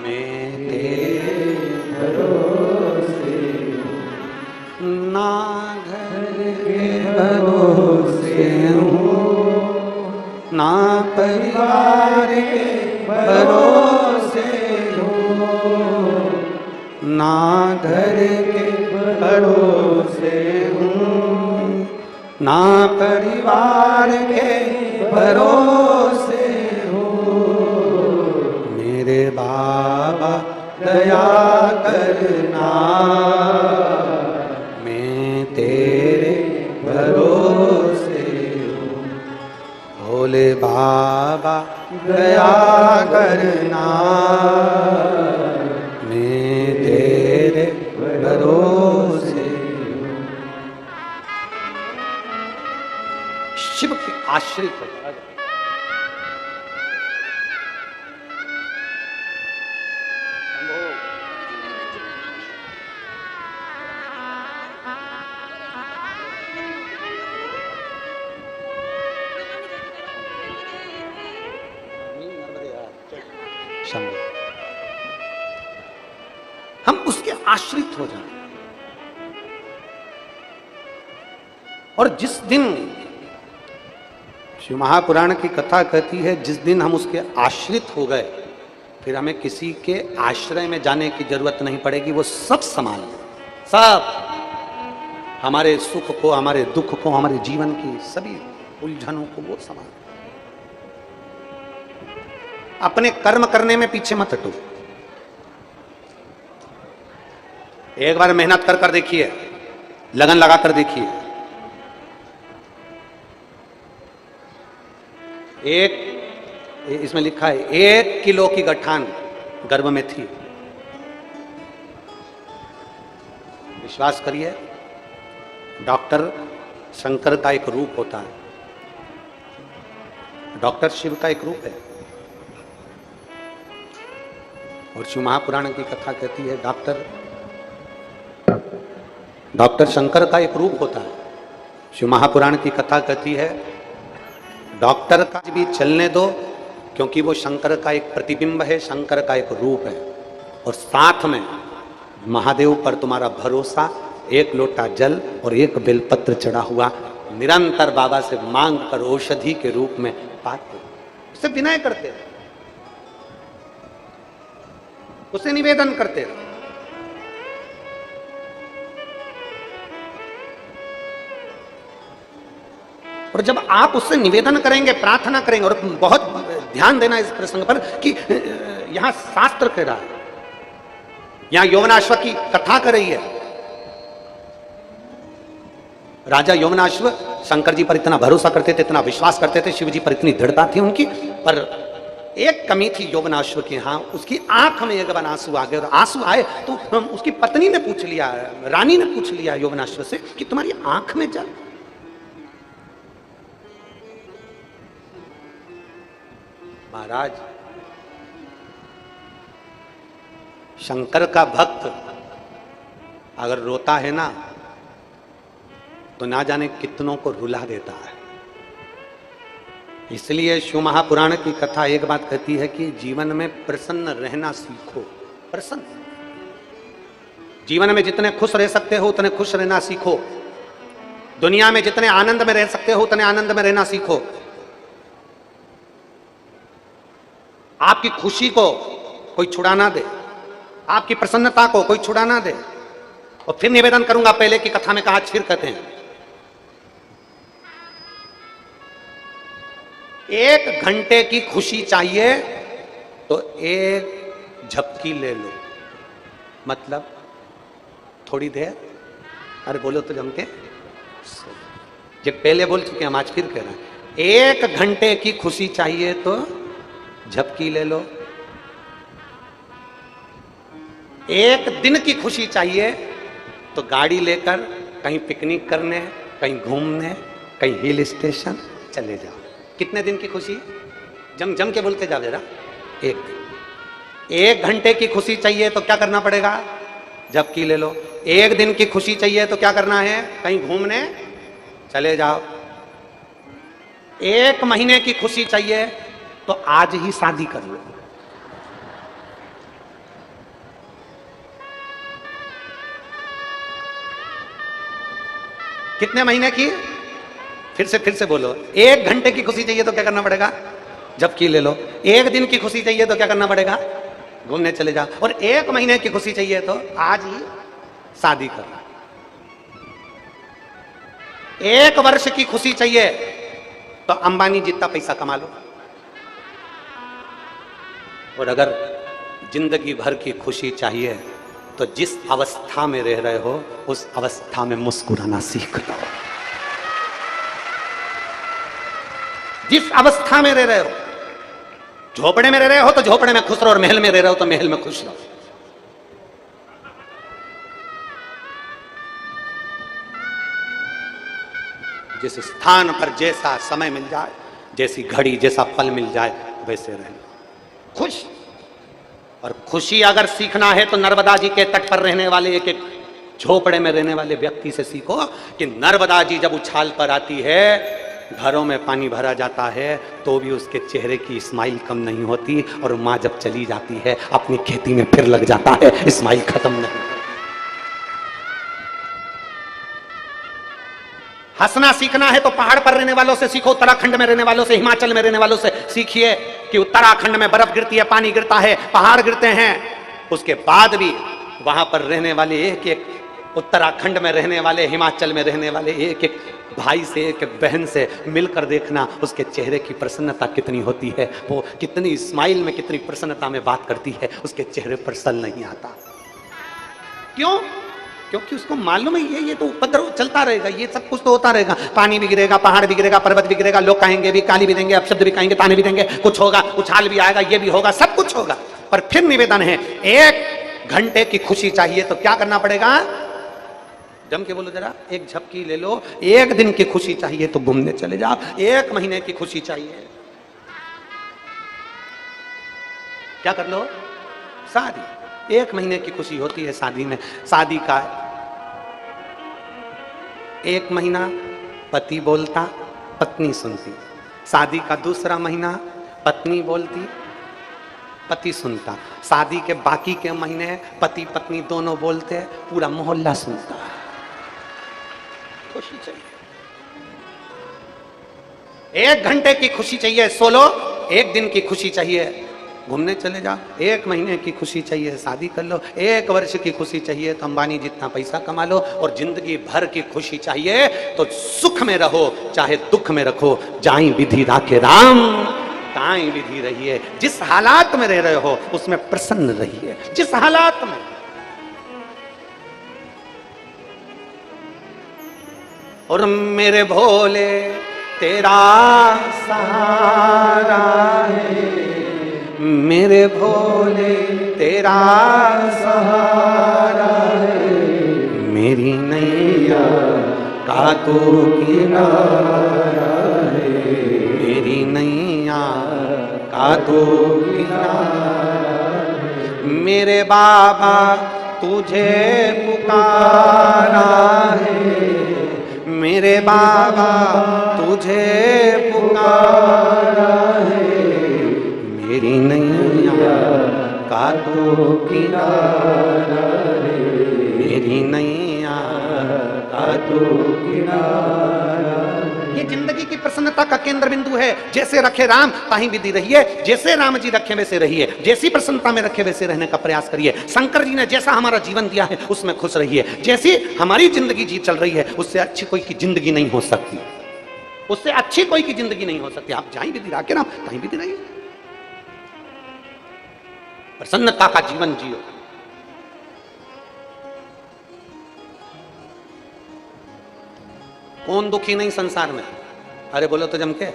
मैं तेरे भरोसे हूँ। ना घर के भरोसे हूँ, ना परिवार के भरोसे हूँ, ना घर के भरोसे हूँ, ना परिवार के भरोसे हूँ। मेरे बाबा दया करना, मैं तेरे भरोसे हूँ। भोले बाबा दया करना, मैं तेरे भरोसे हूँ। शिव के आश्रित हो। शंभो, हम उसके आश्रित हो जाए। और जिस दिन शिव महापुराण की कथा कहती है, जिस दिन हम उसके आश्रित हो गए, फिर हमें किसी के आश्रय में जाने की जरूरत नहीं पड़ेगी। वो सब संभाल, सब हमारे सुख को, हमारे दुख को, हमारे जीवन की सभी उलझनों को वो संभाल। अपने कर्म करने में पीछे मत हटो। एक बार मेहनत कर कर देखिए, लगन लगा कर देखिए। इसमें लिखा है 1 किलो की गठान गर्भ में थी। विश्वास करिए, डॉक्टर शंकर का एक रूप होता है, डॉक्टर शिव का एक रूप है। और शिव महापुराण की कथा कहती है डॉक्टर शंकर का एक रूप होता है। शिव महापुराण की कथा कहती है डॉक्टर का भी चलने दो, क्योंकि वो शंकर का एक प्रतिबिंब है, शंकर का एक रूप है। और साथ में महादेव पर तुम्हारा भरोसा, 1 लोटा जल और 1 बेलपत्र चढ़ा हुआ, निरंतर बाबा से मांग कर औषधि के रूप में पाते, उससे विनय करते, उसे निवेदन करते। और जब आप उससे निवेदन करेंगे, प्रार्थना करेंगे, और बहुत ध्यान देना इस प्रसंग पर कि यहां शास्त्र कह रहा है, यहां यौवनाश्व की कथा कर रही है। राजा यौवनाश्व शंकर जी पर इतना भरोसा करते थे, इतना विश्वास करते थे, शिव जी पर इतनी दृढ़ता थी उनकी, पर एक कमी थी यौवनाश्व की। हाँ, उसकी आंख में एक बार आंसू आ गए, और आंसू आए तो उसकी पत्नी ने पूछ लिया, रानी ने पूछ लिया यौवनाश्व से कि तुम्हारी आंख में जल। महाराज, शंकर का भक्त अगर रोता है ना, तो ना जाने कितनों को रुला देता है। इसलिए शिव महापुराण की कथा एक बात कहती है कि जीवन में प्रसन्न रहना सीखो। प्रसन्न, जीवन में जितने खुश रह सकते हो उतने खुश रहना सीखो। दुनिया में जितने आनंद में रह सकते हो उतने आनंद में रहना सीखो। आपकी खुशी को कोई छुड़ा ना दे, आपकी प्रसन्नता को कोई छुड़ा ना दे। और फिर निवेदन करूंगा, पहले की कथा में कहा, आज फिर कहते हैं, 1 घंटे की खुशी चाहिए तो 1 झपकी ले लो। मतलब थोड़ी देर, अरे बोलो तो जम के, जो पहले बोल चुके हम आज फिर कह रहे हैं, 1 घंटे की खुशी चाहिए तो झपकी ले लो। 1 दिन की खुशी चाहिए तो गाड़ी लेकर कहीं पिकनिक करने, कहीं घूमने, कहीं हिल स्टेशन चले जाओ। कितने दिन की खुशी? जम जम के बोलते जाओ जरा। 1 घंटे की खुशी चाहिए तो क्या करना पड़ेगा? झपकी ले लो। 1 दिन की खुशी चाहिए तो क्या करना है? कहीं घूमने चले जाओ। 1 महीने की खुशी चाहिए तो आज ही शादी कर लो। कितने महीने की? फिर से बोलो। 1 घंटे की खुशी चाहिए तो क्या करना पड़ेगा? झपकी ले लो। 1 दिन की खुशी चाहिए तो क्या करना पड़ेगा? घूमने चले जाओ। और 1 महीने की खुशी चाहिए तो आज ही शादी करना। 1 वर्ष की खुशी चाहिए तो अंबानी जितना पैसा कमा लो। और अगर जिंदगी भर की खुशी चाहिए तो जिस अवस्था में रह रहे हो उस अवस्था में मुस्कुराना सीख लो। जिस अवस्था में रह रहे हो, झोपड़े में रह रहे हो तो झोपड़े में खुश रहो, और महल में रह रहे हो तो महल में खुश रहो। जिस स्थान पर जैसा समय मिल जाए, जैसी घड़ी, जैसा पल मिल जाए, वैसे रहना खुश। और खुशी अगर सीखना है तो नर्मदा जी के तट पर रहने वाले एक एक झोपड़े में रहने वाले व्यक्ति से सीखो कि नर्मदा जी जब उछाल पर आती है, घरों में पानी भरा जाता है, तो भी उसके चेहरे की स्माइल कम नहीं होती, और माँ जब चली जाती है अपनी खेती में फिर लग जाता है, स्माइल खत्म नहीं। हंसना सीखना है तो पहाड़ पर रहने वालों से सीखो, उत्तराखंड में रहने वालों से, हिमाचल में रहने वालों से सीखिए कि उत्तराखंड में बर्फ गिरती है, पानी गिरता है, पहाड़ गिरते हैं, उसके बाद भी वहां पर रहने वाले एक एक, उत्तराखंड में रहने वाले, हिमाचल में रहने वाले एक एक भाई से, एक एक बहन से मिलकर देखना उसके चेहरे की प्रसन्नता कितनी होती है, वो कितनी स्माइल में, कितनी प्रसन्नता में बात करती है, उसके चेहरे पर सल नहीं आता। क्यों? क्योंकि उसको मालूम है ये तो उपद्रव चलता रहेगा, ये सब कुछ तो होता रहेगा, पानी भी गिरेगा, पहाड़ भी गिरेगा, पर्वत भी गिरेगा, लोग कहेंगे भी, गाली भी देंगे, अपशब्द भी कहेंगे, ताने भी देंगे, कुछ होगा, उछाल भी आएगा, ये भी होगा, सब कुछ होगा। पर फिर निवेदन है, 1 घंटे की खुशी चाहिए तो क्या करना पड़ेगा? जम के बोलो जरा, एक झपकी ले लो। 1 दिन की खुशी चाहिए तो घूमने चले जाओ। 1 महीने की खुशी चाहिए, क्या कर लो? शादी। 1 महीने की खुशी होती है शादी में। शादी का 1 महीना पति बोलता, पत्नी सुनती। शादी का दूसरा महीना पत्नी बोलती, पति सुनता। शादी के बाकी के महीने पति पत्नी दोनों बोलते, पूरा मोहल्ला सुनता। खुशी चाहिए, 1 घंटे की खुशी चाहिए, सो लो। 1 दिन की खुशी चाहिए, घूमने चले जाओ। 1 महीने की खुशी चाहिए, शादी कर लो। 1 वर्ष की खुशी चाहिए तो अंबानी जितना पैसा कमा लो। और जिंदगी भर की खुशी चाहिए तो सुख में रहो, चाहे दुख में रखो। जाई विधि राखे राम, ताई विधि रहिए। जिस हालात में रह रहे हो उसमें प्रसन्न रहिए, जिस हालात में। और मेरे भोले तेरा सहारा है, मेरे भोले तेरा सहारा है, मेरी नैया का तू किनारा है, मेरी नैया का तू किनारा है। मेरे बाबा तुझे पुकारा है, मेरे बाबा तुझे पुकारा है, मेरी नैया का तो किनारा है, मेरी नैया का तो किनारा। ये जिंदगी की प्रसन्नता का केंद्र बिंदु है। जैसे रखे राम ताही विधि रहिए, जैसे राम जी रखे वैसे रहिए, जैसी प्रसन्नता में रखे वैसे रहने का प्रयास करिए। शंकर जी ने जैसा हमारा जीवन दिया है उसमें खुश रहिए। जैसी हमारी जिंदगी जी चल रही है उससे अच्छी कोई की जिंदगी नहीं हो सकती, उससे अच्छी कोई की जिंदगी नहीं हो सकती। आप जाई विधि राखे राम ताही विधि रहिए, प्रसन्नता का जीवन जियो। कौन दुखी नहीं संसार में? अरे बोलो तो जम के,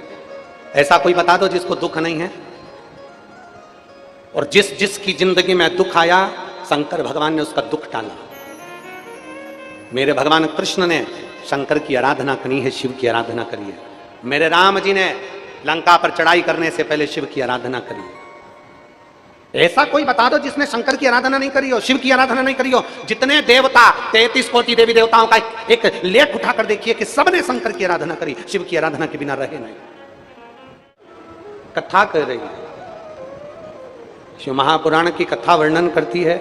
ऐसा कोई बता दो जिसको दुख नहीं है। और जिस जिसकी जिंदगी में दुख आया शंकर भगवान ने उसका दुख टाला। मेरे भगवान कृष्ण ने शंकर की आराधना करी है, शिव की आराधना करी है। मेरे राम जी ने लंका पर चढ़ाई करने से पहले शिव की आराधना करी है। ऐसा कोई बता दो जिसने शंकर की आराधना नहीं करी हो, शिव की आराधना नहीं करी हो। जितने देवता, 33 कोटि देवी देवताओं का एक लेख उठाकर देखिए कि सबने शंकर की आराधना करी, शिव की आराधना के बिना रहे नहीं। कथा कर रही है, शिव महापुराण की कथा वर्णन करती है।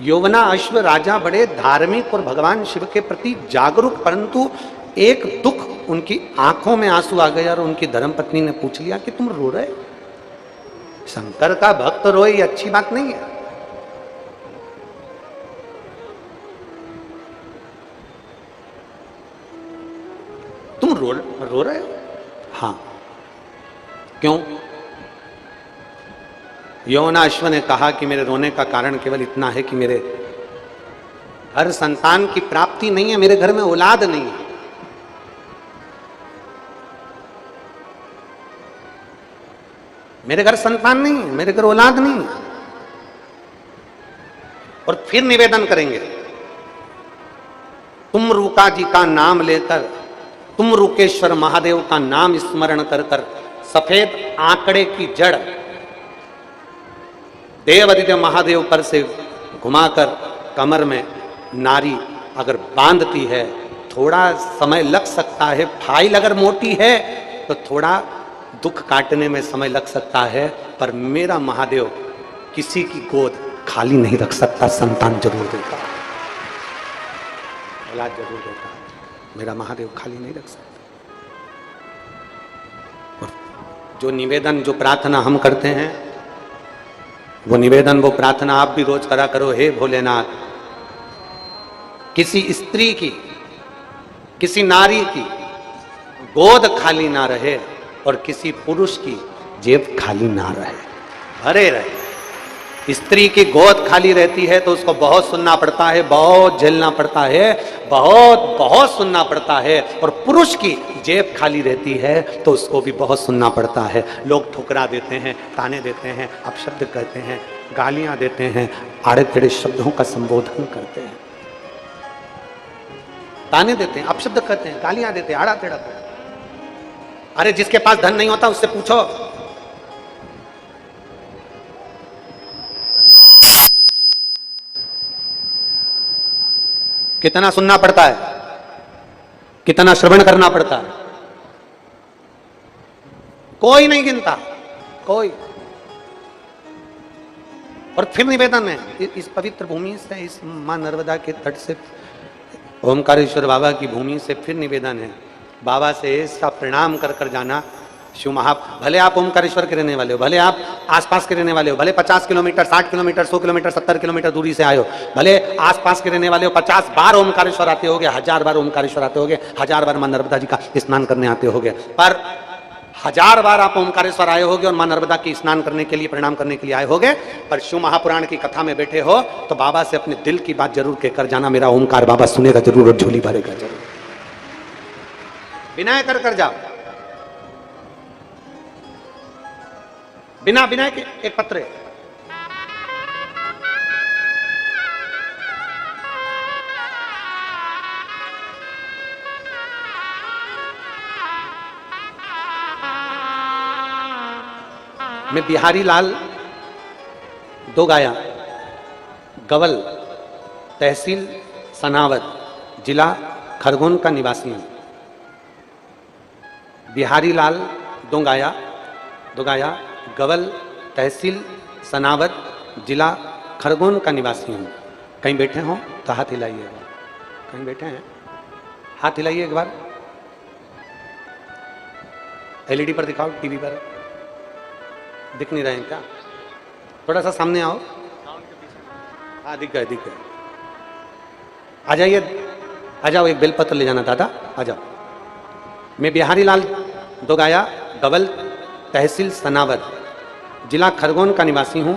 यौवना अश्व राजा बड़े धार्मिक और भगवान शिव के प्रति जागरूक, परंतु एक दुख, उनकी आंखों में आंसू आ गए और उनकी धर्मपत्नी ने पूछ लिया कि तुम रो रहे? शंकर का भक्त रोए ये अच्छी बात नहीं है। तुम रो रहे हो? हाँ। क्यों? यौवनाश्व ने कहा कि मेरे रोने का कारण केवल इतना है कि मेरे घर संतान की प्राप्ति नहीं है, मेरे घर में औलाद नहीं है। मेरे घर संतान नहीं है, मेरे घर औलाद नहीं है। और फिर निवेदन करेंगे, तुम रूका जी का नाम लेकर, तुम रूकेश्वर महादेव का नाम स्मरण कर कर सफेद आंकड़े की जड़ देवादित्य महादेव पर से घुमाकर कमर में नारी अगर बांधती है, थोड़ा समय लग सकता है, फाइल अगर मोटी है तो थोड़ा दुख काटने में समय लग सकता है, पर मेरा महादेव किसी की गोद खाली नहीं रख सकता, संतान जरूर देता, औलाद जरूर देता। मेरा महादेव खाली नहीं रख सकता। और जो निवेदन, जो प्रार्थना हम करते हैं, वो निवेदन, वो प्रार्थना आप भी रोज करा करो। हे भोलेनाथ, किसी स्त्री की, किसी नारी की गोद खाली ना रहे और किसी पुरुष की जेब खाली ना रहे, भरे रहे। स्त्री की गोद खाली रहती है तो उसको बहुत सुनना पड़ता है, बहुत झेलना पड़ता है, बहुत बहुत सुनना पड़ता है। और पुरुष की जेब खाली रहती है तो उसको भी बहुत सुनना पड़ता है। लोग ठुकरा देते हैं, ताने देते हैं, अपशब्द कहते हैं, गालियां देते हैं, आड़े टेढ़े शब्दों का संबोधन करते हैं, ताने देते हैं, अपशब्द कहते हैं, गालियां देते हैं, आड़ा टेढ़ा करते हैं। अरे जिसके पास धन नहीं होता उससे पूछो, कितना सुनना पड़ता है, कितना श्रवण करना पड़ता है, कोई नहीं गिनता, कोई। और फिर निवेदन है, इस पवित्र भूमि से, इस मां नर्मदा के तट से, ओमकारेश्वर बाबा की भूमि से फिर निवेदन है, बाबा से ऐसा प्रणाम कर कर जाना। शिव महा, भले आप ओमकारेश्वर के रहने वाले हो, भले आप आसपास के रहने वाले हो, भले 50 किलोमीटर, 60 किलोमीटर, 100 किलोमीटर, 70 किलोमीटर दूरी से आए हो, भले आसपास के रहने वाले हो, 50 बार ओमकारेश्वर आते होगे, 1000 बार ओमकारेश्वर आते होगे, 1000 बार मां नर्मदा जी का स्नान करने आते होगे, पर 1000 बार आप ओमकारेश्वर आए होगे और मां नर्मदा की स्नान करने के लिए, प्रणाम करने के लिए आए होगे, पर शिव महापुराण की कथा में बैठे हो तो बाबा से अपने दिल की बात जरूर कहकर जाना, मेरा ओमकार बाबा सुनेगा जरूर और झोली भरेगा जरूर। विनय कर कर जाओ, बिना विनय के एक पत्र है। मैं बिहारी लाल दोगाया, गवल, तहसील सनावद, जिला खरगोन का निवासी हूं। बिहारी लाल दोगाया, गवल, तहसील सनावद, जिला खरगोन का निवासी हूँ। कहीं बैठे हों तो हाथ हिलाइए, कहीं बैठे हैं हाथ हिलाइए एक बार, एलईडी पर दिखाओ, टीवी पर दिख नहीं रहे हैं क्या? थोड़ा सा सामने आओ, हाँ दिख गए, दिख गए। आ जाइए, आ जाओ, एक बेलपत्र ले जाना दादा, आ जाओ। मैं बिहारी लाल दोगाया, गवल, तहसील सनावद, जिला खरगोन का निवासी हूं।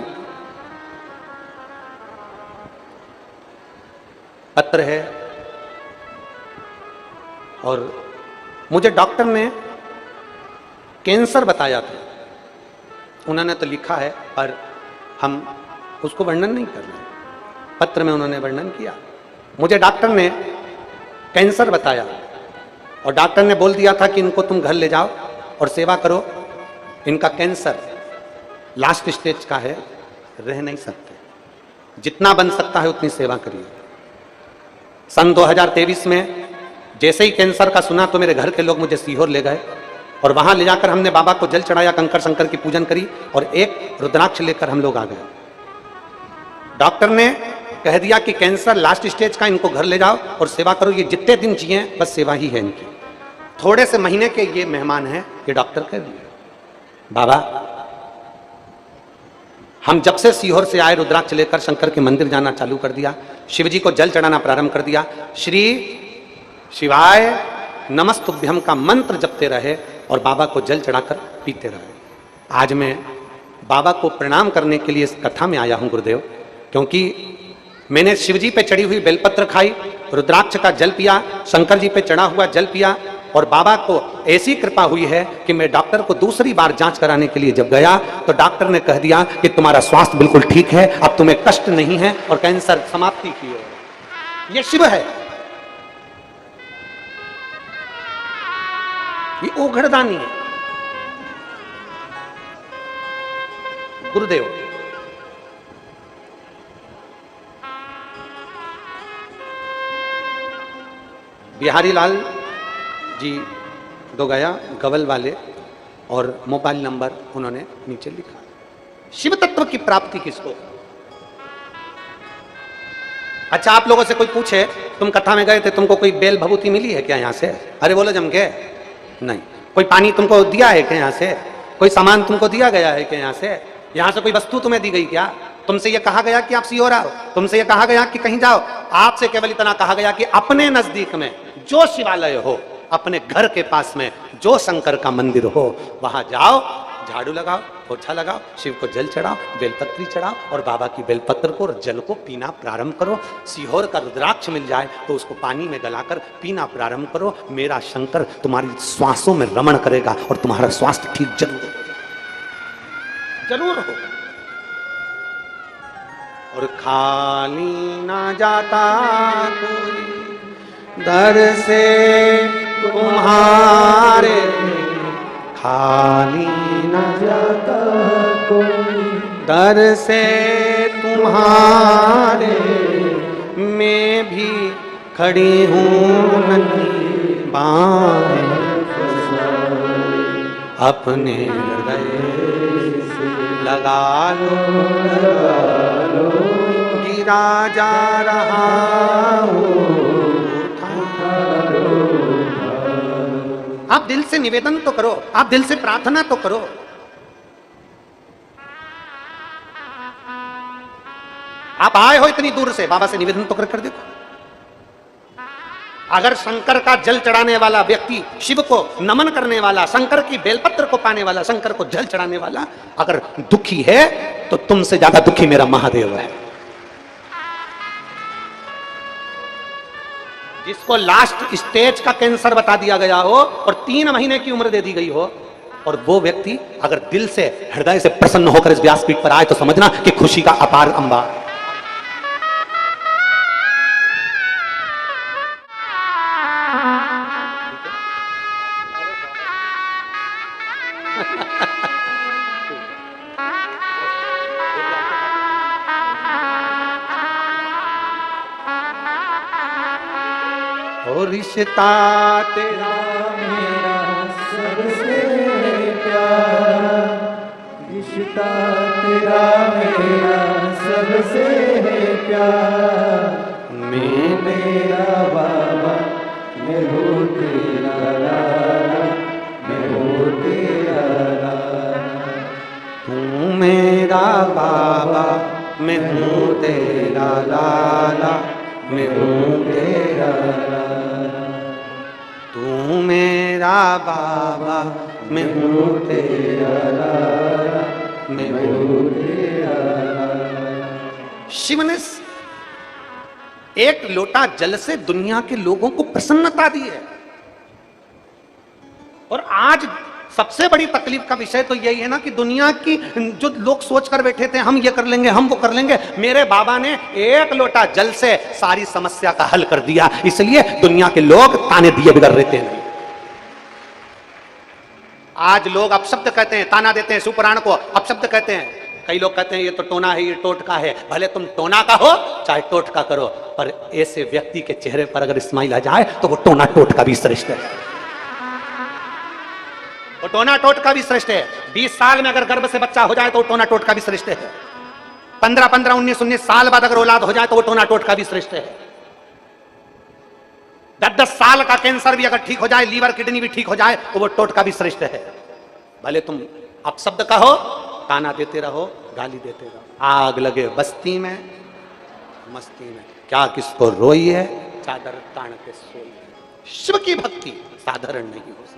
पत्र है और मुझे डॉक्टर ने कैंसर बताया था, उन्होंने तो लिखा है पर हम उसको वर्णन नहीं कर रहे। पत्र में उन्होंने वर्णन किया, मुझे डॉक्टर ने कैंसर बताया और डॉक्टर ने बोल दिया था कि इनको तुम घर ले जाओ और सेवा करो, इनका कैंसर लास्ट स्टेज का है, रह नहीं सकते, जितना बन सकता है उतनी सेवा करिए। सन 2023 में जैसे ही कैंसर का सुना तो मेरे घर के लोग मुझे सीहोर ले गए और वहां ले जाकर हमने बाबा को जल चढ़ाया, कंकर शंकर की पूजन करी और एक रुद्राक्ष लेकर हम लोग आ गए। डॉक्टर ने कह दिया कि कैंसर लास्ट स्टेज का, इनको घर ले जाओ और सेवा करो, ये जितने दिन जिए बस सेवा ही है इनकी। थोड़े से महीने के ये मेहमान हैं, ये डॉक्टर कह दिए। बाबा, हम जब से सीहोर से आए, रुद्राक्ष लेकर शंकर के मंदिर जाना चालू कर दिया, शिव जी को जल चढ़ाना प्रारंभ कर दिया, श्री शिवाय नमस्तुभ्यम का मंत्र जपते रहे और बाबा को जल चढ़ाकर पीते रहे। आज मैं बाबा को प्रणाम करने के लिए इस कथा में आया हूं गुरुदेव, क्योंकि मैंने शिव जी पे चढ़ी हुई बेलपत्र खाई, रुद्राक्ष का जल पिया, शंकर जी पे चढ़ा हुआ जल पिया, और बाबा को ऐसी कृपा हुई है कि मैं डॉक्टर को दूसरी बार जांच कराने के लिए जब गया तो डॉक्टर ने कह दिया कि तुम्हारा स्वास्थ्य बिल्कुल ठीक है, अब तुम्हें कष्ट नहीं है और कैंसर समाप्ति की ओर। ये शिव है, ये ओघड़दानी है, गुरुदेव। बिहारी लाल जी दो गया गवल वाले और मोबाइल नंबर उन्होंने नीचे लिखा। शिव तत्व की प्राप्ति किसको? अच्छा, आप लोगों से कोई पूछे तुम कथा में गए थे, तुमको कोई बेल भभूति मिली है क्या यहां से? अरे बोलो जम के नहीं। कोई पानी तुमको दिया है क्या यहां से? कोई सामान तुमको दिया गया है क्या यहां से? यहां से कोई वस्तु तुम्हें दी गई क्या? तुमसे यह कहा गया कि आप सियोर आओ, तुमसे यह कहा गया कि कहीं जाओ? आपसे केवल इतना कहा गया कि अपने नजदीक में जो शिवालय हो, अपने घर के पास में जो शंकर का मंदिर हो, वहां जाओ, झाड़ू लगाओ, पोछा लगाओ, शिव को जल चढ़ाओ, बेलपत्री चढ़ाओ और बाबा की बेलपत्र को और जल को पीना प्रारंभ करो। सीहोर का रुद्राक्ष मिल जाए तो उसको पानी में गलाकर पीना प्रारंभ करो। मेरा शंकर तुम्हारी श्वासों में रमण करेगा और तुम्हारा स्वास्थ्य ठीक जरूर हो। और खाली ना जाता कोई दर से तुम्हारे, खाली न जाता कोई दर से तुम्हारे, मैं भी खड़ी हूँ नन्ही बाहें अपने हृदय से लगा लो, गिरा जा रहा हूँ। आप दिल से निवेदन तो करो, आप दिल से प्रार्थना तो करो। आप आए हो इतनी दूर से, बाबा से निवेदन तो कर देखो। अगर शंकर का जल चढ़ाने वाला व्यक्ति, शिव को नमन करने वाला, शंकर की बेलपत्र को पाने वाला, शंकर को जल चढ़ाने वाला अगर दुखी है तो तुमसे ज्यादा दुखी मेरा महादेव है। जिसको लास्ट स्टेज का कैंसर बता दिया गया हो और 3 महीने की उम्र दे दी गई हो, और वो व्यक्ति अगर दिल से हृदय से प्रसन्न होकर इस व्यासपीठ पर आए तो समझना कि खुशी का अपार अंबार। रिश्ता तेरा मेरा सबसे प्यारा, रिश्ता तेरा मेरा सबसे प्यारा, मैं मेरा बाबा, मैं हूँ तेरा लाला, मैं हूँ तेरा लाला। तू मेरा बाबा, मैं हूँ तेरा लाला, मैं हूँ तेरा लाला। तू मेरा बाबा, मैं हूँ तेरा लाला, मैं हूँ तेरा लाला। शिव ने एक लोटा जल से दुनिया के लोगों को प्रसन्नता दी है। और आज सबसे बड़ी तकलीफ का विषय तो यही है ना कि दुनिया की जो लोग सोच कर बैठे थे हम ये कर लेंगे, हम वो कर लेंगे, मेरे बाबा ने एक लोटा जल से सारी समस्या का हल कर दिया। इसलिए दुनिया के लोग ताने दिए बिगड़ रहते हैं। आज लोग अपशब्द कहते हैं, ताना देते हैं, शिवपुराण को अपशब्द कहते हैं। कई लोग कहते हैं ये तो टोना है, ये टोटका है। भले तुम टोना का हो चाहे टोटका करो, पर ऐसे व्यक्ति के चेहरे पर अगर स्माइल आ जाए तो वो टोना टोटका भी श्रेष्ठ है। वो टोना टोटका भी श्रेष्ठ है। 20 साल में अगर गर्भ से बच्चा हो जाए तो वो टोना टोटका भी श्रेष्ठ है। 15-15, 19-19 साल बाद अगर औलाद हो जाए तो वो टोना टोटका भी श्रेष्ठ है। 10-10 साल का कैंसर भी अगर ठीक हो जाए, लीवर किडनी भी ठीक हो जाए तो वो टोटका भी श्रेष्ठ है। भले तुम अपशब्द कहो, ताना देते रहो, गाली देते रहो। आग लगे बस्ती में मस्ती में, क्या किसको रोई है, चादर तान के सोई है। शिव की भक्ति साधारण नहीं हो सकती।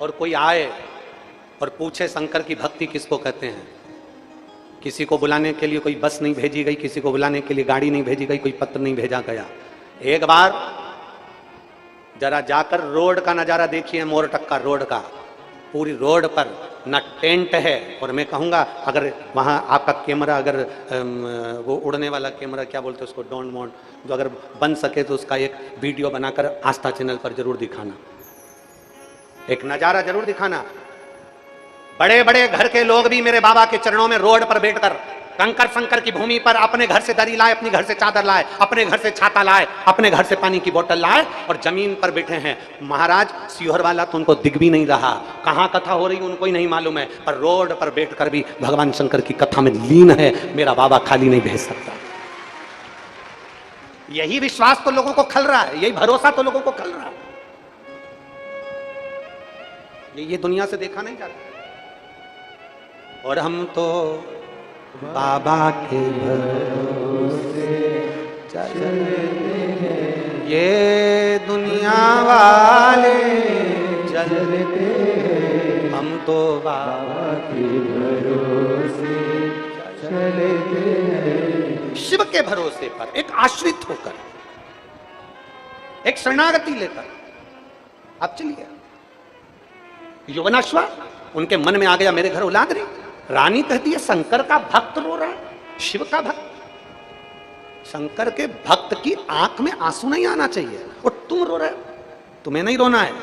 और कोई आए और पूछे शंकर की भक्ति किसको कहते हैं, किसी को बुलाने के लिए कोई बस नहीं भेजी गई, किसी को बुलाने के लिए गाड़ी नहीं भेजी गई, कोई पत्र नहीं भेजा गया। एक बार जरा जाकर रोड का नजारा देखिए, मोरटक का रोड का। पूरी रोड पर न टेंट है, और मैं कहूँगा अगर वहाँ आपका कैमरा, अगर वो उड़ने वाला कैमरा क्या बोलते हैं उसको, डोंट मोंट, जो अगर बन सके तो उसका एक वीडियो बनाकर आस्था चैनल पर जरूर दिखाना, एक नज़ारा जरूर दिखाना। बड़े बड़े घर के लोग भी मेरे बाबा के चरणों में रोड पर बैठकर कंकर संकर की भूमि पर अपने घर से दरी लाए, अपने घर से चादर लाए, अपने घर से छाता लाए, अपने घर से पानी की बोतल लाए और जमीन पर बैठे हैं। महाराज सीहोर वाला तो उनको दिख भी नहीं रहा, कहाँ कथा हो रही उनको ही नहीं मालूम है, पर रोड पर बैठकर भी भगवान शंकर की कथा में लीन है। मेरा बाबा खाली नहीं भेज सकता। यही विश्वास तो लोगों को खल रहा है, यही भरोसा तो लोगों को खल रहा है। ये दुनिया से देखा नहीं जाता। और हम तो बाबा के भरोसे चलते हैं, ये दुनिया वाले चलते हैं, हम तो बाबा के भरोसे चलते हैं। शिव के भरोसे पर एक आश्रित होकर, एक शरणागति लेकर आप चलिए। यौवनाश्वा उनके मन में आ गया, मेरे घर औलाद नहीं। रानी कहती है शंकर का भक्त रो रहा है, शिव का भक्त। शंकर के भक्त की आंख में आंसू नहीं आना चाहिए, और तुम रो रहे हो। तुम्हें नहीं रोना है,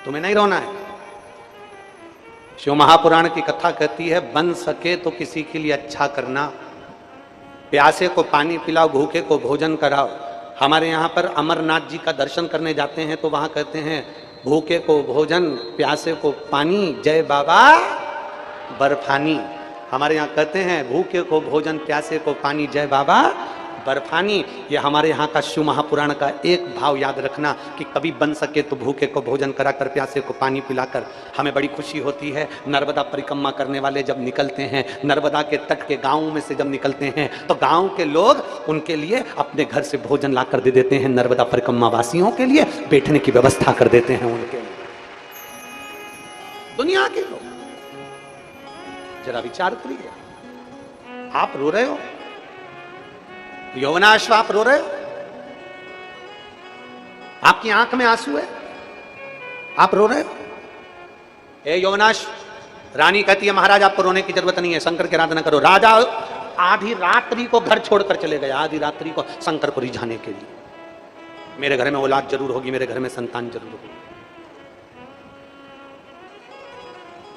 तुम्हें नहीं रोना है। शिव महापुराण की कथा कहती है, बन सके तो किसी के लिए अच्छा करना, प्यासे को पानी पिलाओ, भूखे को भोजन कराओ। हमारे यहाँ पर अमरनाथ जी का दर्शन करने जाते हैं तो वहां कहते हैं, भूखे को भोजन, प्यासे को पानी, जय बाबा बर्फानी। हमारे यहाँ कहते हैं, भूखे को भोजन, प्यासे को पानी, जय बाबा बर्फानी। ये हमारे यहाँ का शिव महापुराण का एक भाव याद रखना कि कभी बन सके तो भूखे को भोजन कराकर, प्यासे को पानी पिलाकर। हमें बड़ी खुशी होती है नर्मदा परिक्रमा करने वाले जब निकलते हैं, नर्मदा के तट के गाँव में से जब निकलते हैं तो गाँव के लोग उनके लिए अपने घर से भोजन ला कर दे देते हैं। नर्मदा परिक्रमा वासियों के लिए बैठने की व्यवस्था कर देते हैं उनके लिए। दुनिया के लोग, जरा विचार करिए। आप रो रहे हो, यौवनाश्व आप रो रहे हो, आपकी आंख में आंसू है, आप रो रहे हो। ए यौवनाश्व, रानी कहती है महाराज आपको रोने की जरूरत नहीं है, शंकर की आराधना करो। राजा आधी रात्रि को घर छोड़कर चले गए, आधी रात्रि को शंकर को रिझाने के लिए। मेरे घर में औलाद जरूर होगी, मेरे घर में संतान जरूर होगी।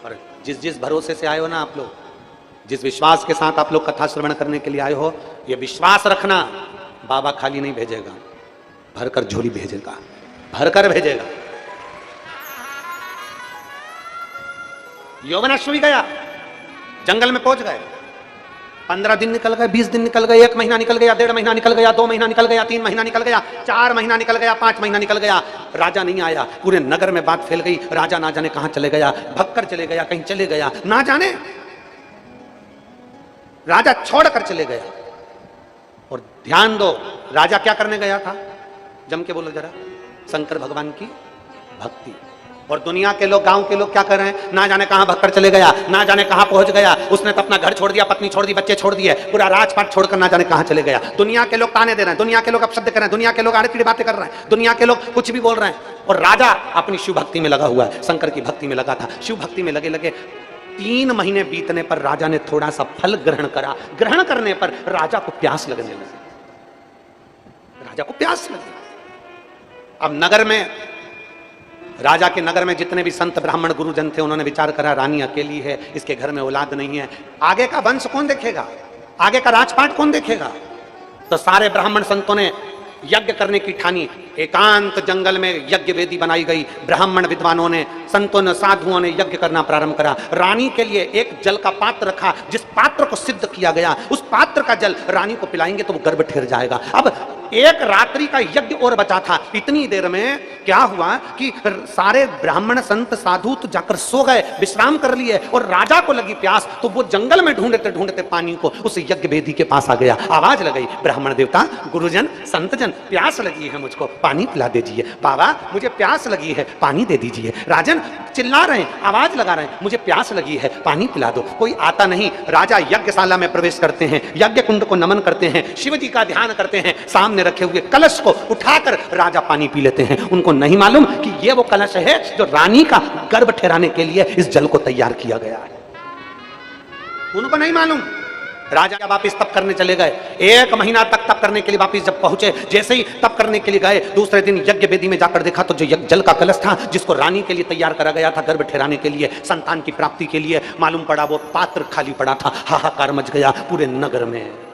और जिस जिस भरोसे से आए हो ना आप लोग, जिस विश्वास के साथ आप लोग कथा श्रवण करने के लिए आए हो, ये विश्वास रखना, बाबा खाली नहीं भेजेगा, भरकर झोली भेजेगा, भरकर भेजेगा। यौवनाश्व भी गया, जंगल में पहुंच गए। 15 दिन निकल गए, 20 दिन निकल गए, 1 महीना निकल गया, 1.5 महीना निकल गया, 2 महीना निकल गया, 3 महीना निकल गया, 4 महीना निकल गया, 5 महीना निकल गया। राजा नहीं आया। पूरे नगर में बात फैल गई, राजा ना जाने कहां चले गया, भगकर चले गया, कहीं चले गया, ना जाने राजा छोड़कर चले गया। और ध्यान दो, राजा क्या करने गया था, जम के बोलो जरा, शंकर भगवान की भक्ति। और दुनिया के लोग, गांव के लोग क्या कर रहे हैं, ना जाने कहां भगकर चले गया, ना जाने कहां पहुंच गया। उसने तो अपना घर छोड़ दिया, पत्नी छोड़ दी, बच्चे छोड़ दिए, पूरा राजपाट छोड़कर ना जाने कहां चले गया। दुनिया के लोग ताने दे रहे हैं, दुनिया के लोग अपशब्द कर रहे हैं, दुनिया के लोग आड़े टेढ़ी बातें कर रहे हैं, दुनिया के लोग कुछ भी बोल रहे हैं। और राजा अपनी शिव भक्ति में लगा हुआ है, शंकर की भक्ति में लगा था। शिव भक्ति में लगे लगे 3 महीने बीतने पर राजा ने थोड़ा सा फल ग्रहण करा। ग्रहण करने पर राजा को प्यास लगने लगी, राजा को प्यास लगी। अब नगर में, राजा के नगर में जितने भी संत ब्राह्मण गुरुजन थे, उन्होंने विचार करा, रानी अकेली है, इसके घर में औलाद नहीं है, आगे का वंश कौन देखेगा, आगे का राजपाट कौन देखेगा। तो सारे ब्राह्मण संतों ने यज्ञ करने की ठानी। एकांत जंगल में यज्ञ वेदी बनाई गई। ब्राह्मण विद्वानों ने, संतों ने, साधुओं ने यज्ञ करना प्रारंभ करा। रानी के लिए एक जल का पात्र रखा, जिस पात्र को सिद्ध किया गया, उस पात्र का जल रानी को पिलाएंगे तो वो गर्भ ठहर जाएगा। अब एक रात्रि का यज्ञ और बचा था। इतनी देर में क्या हुआ कि सारे ब्राह्मण संत साधु तो जाकर सो गए, विश्राम कर लिए, और राजा को लगी प्यास, तो वो जंगल में ढूंढते ढूंढते पानी को उस यज्ञ वेदी के पास आ गया। आवाज लगाई, ब्राह्मण देवता, गुरुजन, संतजन, प्यास लगी है मुझको, पानी पिला दीजिए। बाबा मुझे प्यास लगी है, पानी दे दीजिए। राजन महाराजन चिल्ला रहे हैं, आवाज लगा रहे हैं, मुझे प्यास लगी है, पानी पिला दो। कोई आता नहीं। राजा यज्ञशाला में प्रवेश करते हैं, यज्ञ कुंड को नमन करते हैं, शिव जी का ध्यान करते हैं, सामने रखे हुए कलश को उठाकर राजा पानी पी लेते हैं। उनको नहीं मालूम कि ये वो कलश है जो रानी का गर्भ ठहराने के लिए इस जल को तैयार किया गया है। उनको नहीं मालूम। राजा वापिस तप करने चले गए। 1 महीना तक तप करने के लिए वापिस जब पहुंचे, जैसे ही तप करने के लिए गए, दूसरे दिन यज्ञ वेदी में जाकर देखा तो जो जल का कलश था जिसको रानी के लिए तैयार करा गया था गर्भ ठहराने के लिए, संतान की प्राप्ति के लिए, मालूम पड़ा वो पात्र खाली पड़ा था। हाहाकार मच गया पूरे नगर में,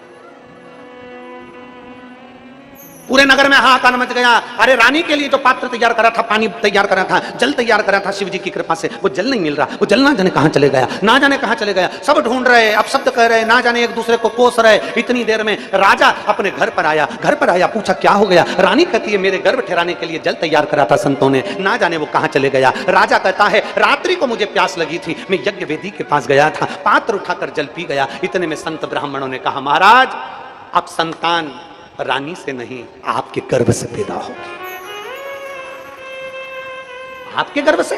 पूरे नगर में हाहाकार मच गया। अरे रानी के लिए जो पात्र तैयार करा था, पानी तैयार करा था, जल तैयार करा था शिव जी की कृपा से, वो जल नहीं मिल रहा। वो जल ना जाने कहां चले गया, ना जाने कहां चले गया। सब ढूंढ रहे, अब शब्द कह रहे, ना जाने एक दूसरे को कोस रहे। इतनी देर में राजा अपने घर पर आया, पूछा क्या हो गया। रानी कहती है मेरे गर्भ ठहराने के लिए जल तैयार करा था संतों ने, ना जाने वो कहां चले गया। राजा कहता है रात्रि को मुझे प्यास लगी थी, मैं यज्ञ वेदी के पास गया था, पात्र उठाकर जल पी गया। इतने में संत ब्राह्मणों ने कहा महाराज अब संतान रानी से नहीं आपके गर्भ से पैदा होगी, आपके गर्भ से।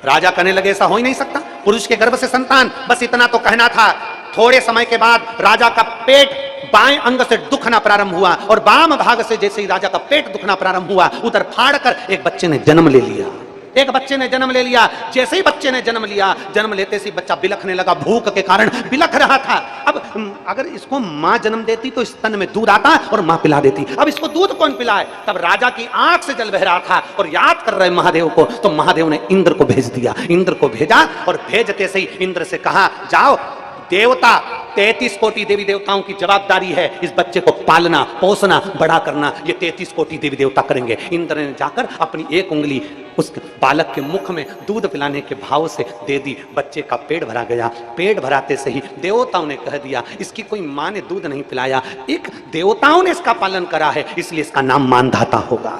राजा कहने लगे ऐसा हो ही नहीं सकता, पुरुष के गर्भ से संतान। बस इतना तो कहना था। थोड़े समय के बाद राजा का पेट बाएं अंग से दुखना प्रारंभ हुआ और वाम भाग से जैसे ही राजा का पेट दुखना प्रारंभ हुआ, उधर फाड़ कर एक बच्चे ने जन्म ले लिया। एक बच्चे ने जन्म ले लिया। जैसे ही बच्चे ने जन्म लिया, जन्म लेते से बच्चा बिलखने लगा, भूख के कारण बिलख रहा था। अब अगर इसको मां जन्म देती तो स्तन में दूध आता और मां पिला देती। अब इसको दूध कौन पिलाए। तब राजा की आंख से जल बह रहा था और याद कर रहे महादेव को, तो महादेव ने इंद्र को भेज दिया। इंद्र को भेजा और भेजते से ही इंद्र से कहा जाओ देवता, 33 कोटि देवी देवताओं की जवाबदारी है इस बच्चे को पालना, पोसना, बड़ा करना। ये 33 कोटि देवी देवता करेंगे। इंद्र ने जाकर अपनी एक उंगली उस बालक के मुख में दूध पिलाने के भाव से दे दी। बच्चे का पेट भरा गया। पेट भराते से ही देवताओं ने कह दिया इसकी कोई मां ने दूध नहीं पिलाया, एक देवताओं ने इसका पालन करा है, इसलिए इसका नाम मानधाता होगा,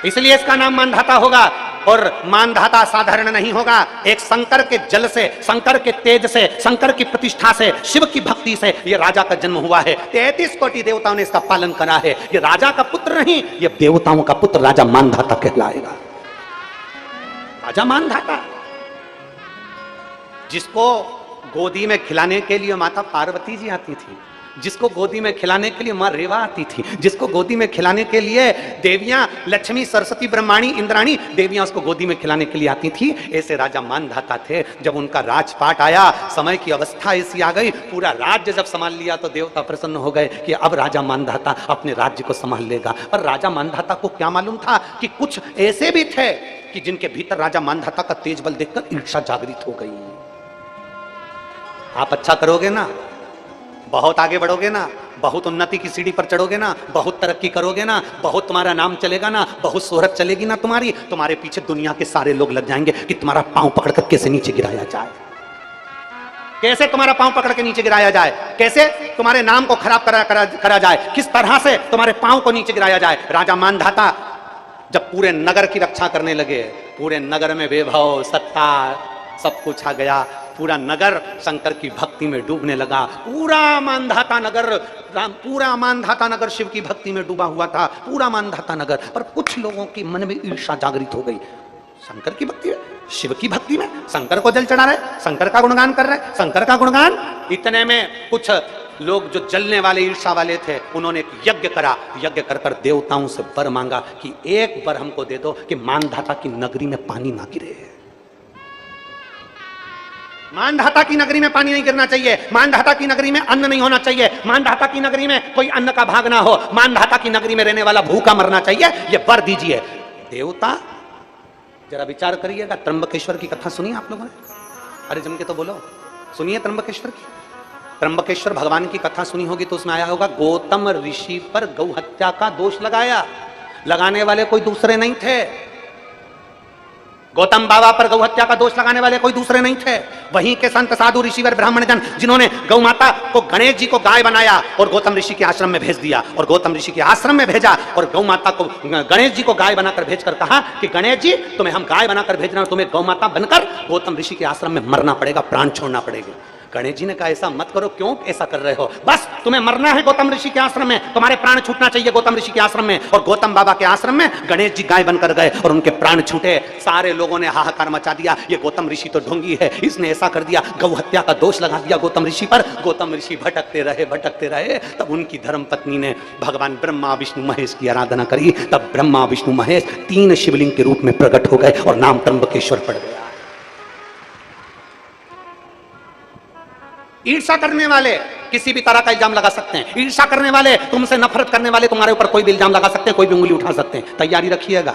इसलिए इसका नाम मानधाता होगा। और मानधाता साधारण नहीं होगा। एक शंकर के जल से, शंकर के तेज से, शंकर की प्रतिष्ठा से, शिव की भक्ति से ये राजा का जन्म हुआ है। 33 कोटि देवताओं ने इसका पालन करा है। ये राजा का पुत्र नहीं, ये देवताओं का पुत्र राजा मानधाता कहलाएगा। राजा मानधाता, जिसको गोदी में खिलाने के लिए माता पार्वती जी आती थी, जिसको गोदी में खिलाने के लिए मां रेवा आती थी, जिसको गोदी में खिलाने के लिए देवियां लक्ष्मी, सरस्वती, ब्रह्माणी, इंद्राणी देवियां उसको गोदी में खिलाने के लिए आती थी। ऐसे राजा मानधाता थे। जब उनका राजपाट आया, समय की अवस्था ऐसी आ गई, पूरा राज्य जब संभाल लिया तो देवता प्रसन्न हो गए कि अब राजा मानधाता अपने राज्य को संभाल लेगा। पर राजा मानधाता को क्या मालूम था कि कुछ ऐसे भी थे कि जिनके भीतर राजा मानधाता का तेज बल देखकर ईर्ष्या जागृत हो गई। आप अच्छा करोगे ना, बहुत आगे बढ़ोगे ना, बहुत उन्नति की सीढ़ी पर चढ़ोगे ना, बहुत तरक्की करोगे ना, बहुत तुम्हारा नाम चलेगा ना, बहुत शोहरत चलेगी ना तुम्हारी, तुम्हारे पीछे दुनिया के सारे लोग लग जाएंगे कि तुम्हारा पांव पकड़कर कैसे नीचे गिराया जाए, कैसे तुम्हारा पांव पकड़ के नीचे गिराया जाए, कैसे तुम्हारे नाम को खराब करा जाए, किस तरह से तुम्हारे पांव को नीचे गिराया जाए। राजा मानधाता जब पूरे नगर की रक्षा करने लगे, पूरे नगर में वैभव, सत्ता, सब कुछ आ गया। पूरा नगर शंकर की भक्ति में डूबने लगा। पूरा मानधाता नगर शिव की भक्ति में डूबा हुआ था, पूरा मानधाता नगर। पर कुछ लोगों के मन में ईर्ष्या जागृत हो गई। शंकर की भक्ति में, शिव की भक्ति में, शंकर को जल चढ़ा रहे, शंकर का गुणगान कर रहे, शंकर का गुणगान। इतने में कुछ लोग जो जलने वाले, ईर्ष्या वाले थे, उन्होंने एक यज्ञ करा। यज्ञ कर देवताओं से वर मांगा कि एक वर हमको दे दो कि मानधाता की नगरी में पानी ना गिरे। मानधाता की नगरी में पानी नहीं गिरना चाहिए, मानधाता की नगरी में अन्न नहीं होना चाहिए, मानधाता की नगरी में कोई अन्न का भाग ना हो, मानधाता की नगरी में रहने वाला भूखा मरना चाहिए, ये वर दीजिए। देवता जरा विचार करिएगा। त्र्यंबकेश्वर की कथा सुनिए आप लोगों ने? अरे जम के तो बोलो, सुनिए त्र्यंबकेश्वर की। त्र्यंबकेश्वर भगवान की कथा सुनी होगी तो उसमें आया होगा गौतम ऋषि पर गौ हत्या का दोष लगाया। लगाने वाले कोई दूसरे नहीं थे। गौतम बाबा पर गौ हत्या का दोष लगाने वाले कोई दूसरे नहीं थे। वहीं के संत, साधु, ऋषिवर, ब्राह्मण जन जिन्होंने गौ माता को गणेश जी को गाय बनाया और गौतम ऋषि के आश्रम में भेज दिया, और गौतम ऋषि के आश्रम में भेजा और गौ माता को, गणेश जी को गाय बनाकर भेजकर कहा कि गणेश जी तुम्हें हम गाय बनाकर भेज रहे हैं, तुम्हें गौ माता बनकर गौतम ऋषि के आश्रम में मरना पड़ेगा, प्राण छोड़ना पड़ेगा। गणेश जी ने कहा ऐसा मत करो, क्यों ऐसा कर रहे हो? बस तुम्हें मरना है गौतम ऋषि के आश्रम में, तुम्हारे प्राण छूटना चाहिए गौतम ऋषि के आश्रम में। और गौतम बाबा के आश्रम में गणेश जी गाय बनकर गए और उनके प्राण छूटे। सारे लोगों ने हाहाकार मचा दिया, ये गौतम ऋषि तो ढोंगी है, इसने ऐसा कर दिया, गौ हत्या का दोष लगा दिया गौतम ऋषि पर। गौतम ऋषि भटकते रहे। तब उनकी धर्म पत्नी ने भगवान ब्रह्मा विष्णु महेश की आराधना करी। तब ब्रह्मा विष्णु महेश 3 शिवलिंग के रूप में प्रकट हो गए और नाम त्र्यंबकेश्वर पड़ गया। ईर्षा करने वाले किसी भी तरह का इल्जाम लगा सकते हैं। ईर्षा करने वाले, तुमसे नफरत करने वाले तुम्हारे ऊपर कोई भी इल्जाम लगा सकते हैं, कोई भी उंगली उठा सकते हैं। तैयारी रखिएगा।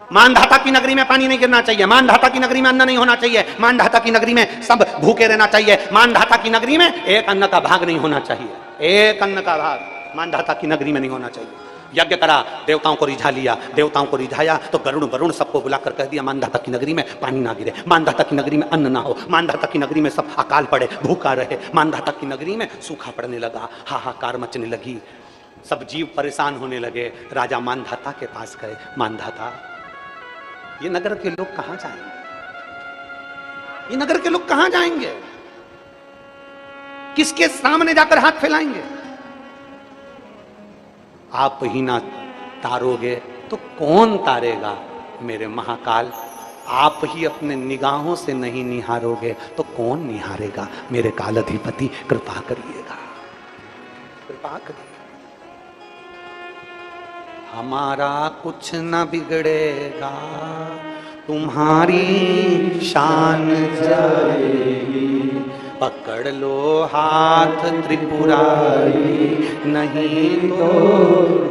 मानधाता की नगरी में पानी नहीं गिरना चाहिए, मानधाता की नगरी में अन्न नहीं होना चाहिए, मानधाता की नगरी में सब भूखे रहना चाहिए, मानधाता की नगरी में एक अन्न का भाग नहीं होना चाहिए, एक अन्न का भाग मानधाता की नगरी में नहीं होना चाहिए। यज्ञ करा, देवताओं को रिझा लिया, देवताओं को रिझाया तो गरुड़ वरुण सबको बुलाकर कह दिया मानधाता की नगरी में पानी ना गिरे, मानधाता की नगरी में अन्न ना हो, मानधाता की नगरी में सब अकाल पड़े, भूखा रहे, मानधाता की नगरी में सूखा पड़ने लगा, हाहाकार मचने लगी, सब जीव परेशान होने लगे। राजा मानधाता के पास गए, मानधाता ये नगर के लोग कहां जाएंगे, ये नगर के लोग कहां जाएंगे, किसके सामने जाकर हाथ फैलाएंगे? आप ही ना तारोगे तो कौन तारेगा मेरे महाकाल, आप ही अपने निगाहों से नहीं निहारोगे तो कौन निहारेगा मेरे कालाधिपति, कृपा करिएगा, कृपा करिए। हमारा कुछ न बिगड़ेगा, तुम्हारी शान जाएगी, पकड़ लो हाथ त्रिपुरारी, नहीं तो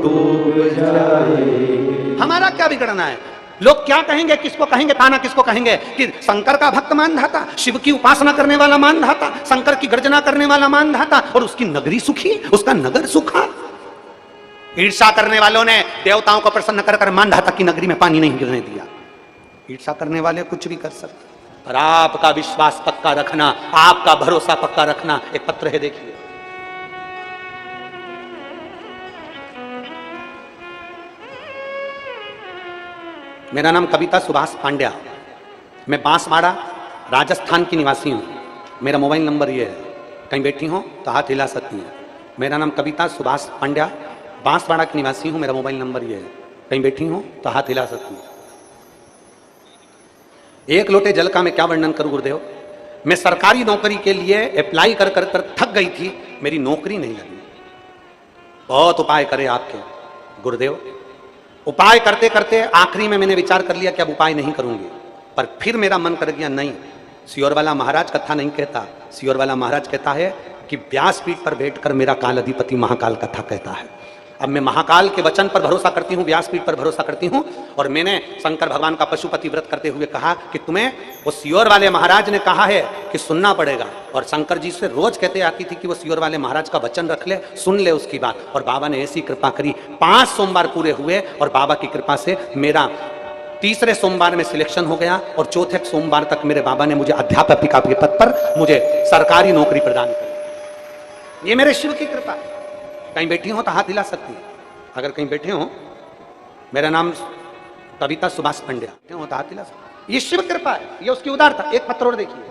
डूब जाएगी। हमारा क्या बिगड़ना है? लोग क्या कहेंगे, किसको कहेंगे, ताना किसको कहेंगे कि शंकर का भक्त मानधाता, शिव की उपासना करने वाला मानधाता, शंकर की गर्जना करने वाला मानधाता, और उसकी नगरी सुखी, उसका नगर सुखा। ईर्षा करने वालों ने देवताओं को प्रसन्न कर मानधाता की नगरी में पानी नहीं गिरने दिया। ईर्षा करने वाले कुछ भी कर सकते, पर आपका विश्वास पक्का रखना, आपका भरोसा पक्का रखना। एक पत्र है, देखिए। मेरा नाम कविता सुभाष पांड्या, मैं बांसवाड़ा राजस्थान की निवासी हूं। मेरा मोबाइल नंबर ये है, कहीं बैठी हो तो हाथ हिला सकती हैं। मेरा नाम कविता सुभाष पांड्या, बांसवाड़ा की निवासी हूं। मेरा मोबाइल नंबर ये है, कहीं बैठी हो तो हाथ हिला सकती हैं। एक लोटे जल का मैं क्या वर्णन करूं गुरुदेव। मैं सरकारी नौकरी के लिए अप्लाई कर कर कर थक गई थी, मेरी नौकरी नहीं लगी। बहुत उपाय करे आपके गुरुदेव, उपाय करते करते आखिरी में मैंने विचार कर लिया कि अब उपाय नहीं करूंगी। पर फिर मेरा मन कर गया, नहीं, सियोर वाला महाराज कथा नहीं कहता, सियोर वाला महाराज कहता है कि व्यासपीठ पर बैठकर मेरा काल अधिपति महाकाल कथा कहता है। अब मैं महाकाल के वचन पर भरोसा करती हूँ, व्यासपीठ पर भरोसा करती हूँ। और मैंने शंकर भगवान का पशुपति व्रत करते हुए कहा कि तुम्हें वो सियोर वाले महाराज ने कहा है कि सुनना पड़ेगा। और शंकर जी से रोज कहते आती थी कि वो सियोर वाले महाराज का वचन रख ले, सुन ले उसकी बात। और बाबा ने ऐसी कृपा करी, 5 सोमवार पूरे हुए और बाबा की कृपा से मेरा तीसरे सोमवार में सिलेक्शन हो गया। और चौथे सोमवार तक मेरे बाबा ने मुझे अध्यापकिका के पद पर मुझे सरकारी नौकरी प्रदान की। ये मेरे शिव की कृपा है। कहीं बैठी हो तो हाथ हिला सकती है, अगर कहीं बैठे हो। मेरा नाम कविता सुभाष पांड्या, हो तो हाथ हिला सकते। ये शिव कृपा है, ये उसकी उदारता। एक पत्र और देखिए,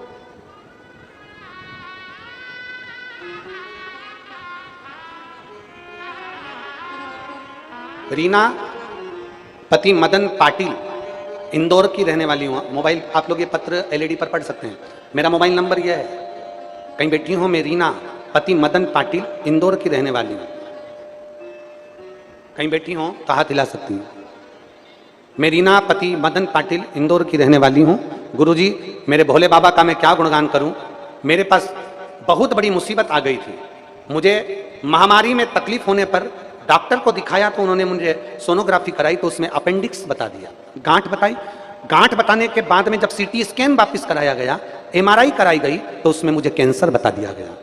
रीना पति मदन पाटिल, इंदौर की रहने वाली हूं। मोबाइल आप लोग ये पत्र एलईडी पर पढ़ सकते हैं। मेरा मोबाइल नंबर यह है, कहीं बैठी हो। मैं रीना पति मदन पाटिल, इंदौर की रहने वाली हूं। कहीं बैठी हो तो हाथ हिला सकती हूँ। मैं रीना पति मदन पाटिल, इंदौर की रहने वाली हूँ। गुरुजी, मेरे भोले बाबा का मैं क्या गुणगान करूं। मेरे पास बहुत बड़ी मुसीबत आ गई थी। मुझे महामारी में तकलीफ होने पर डॉक्टर को दिखाया तो उन्होंने मुझे सोनोग्राफी कराई तो उसमें अपेंडिक्स बता दिया, गांठ बताई। गांठ बताने के बाद में जब सीटी स्कैन वापिस कराया गया, एमआरआई कराई गई तो उसमें मुझे कैंसर बता दिया गया।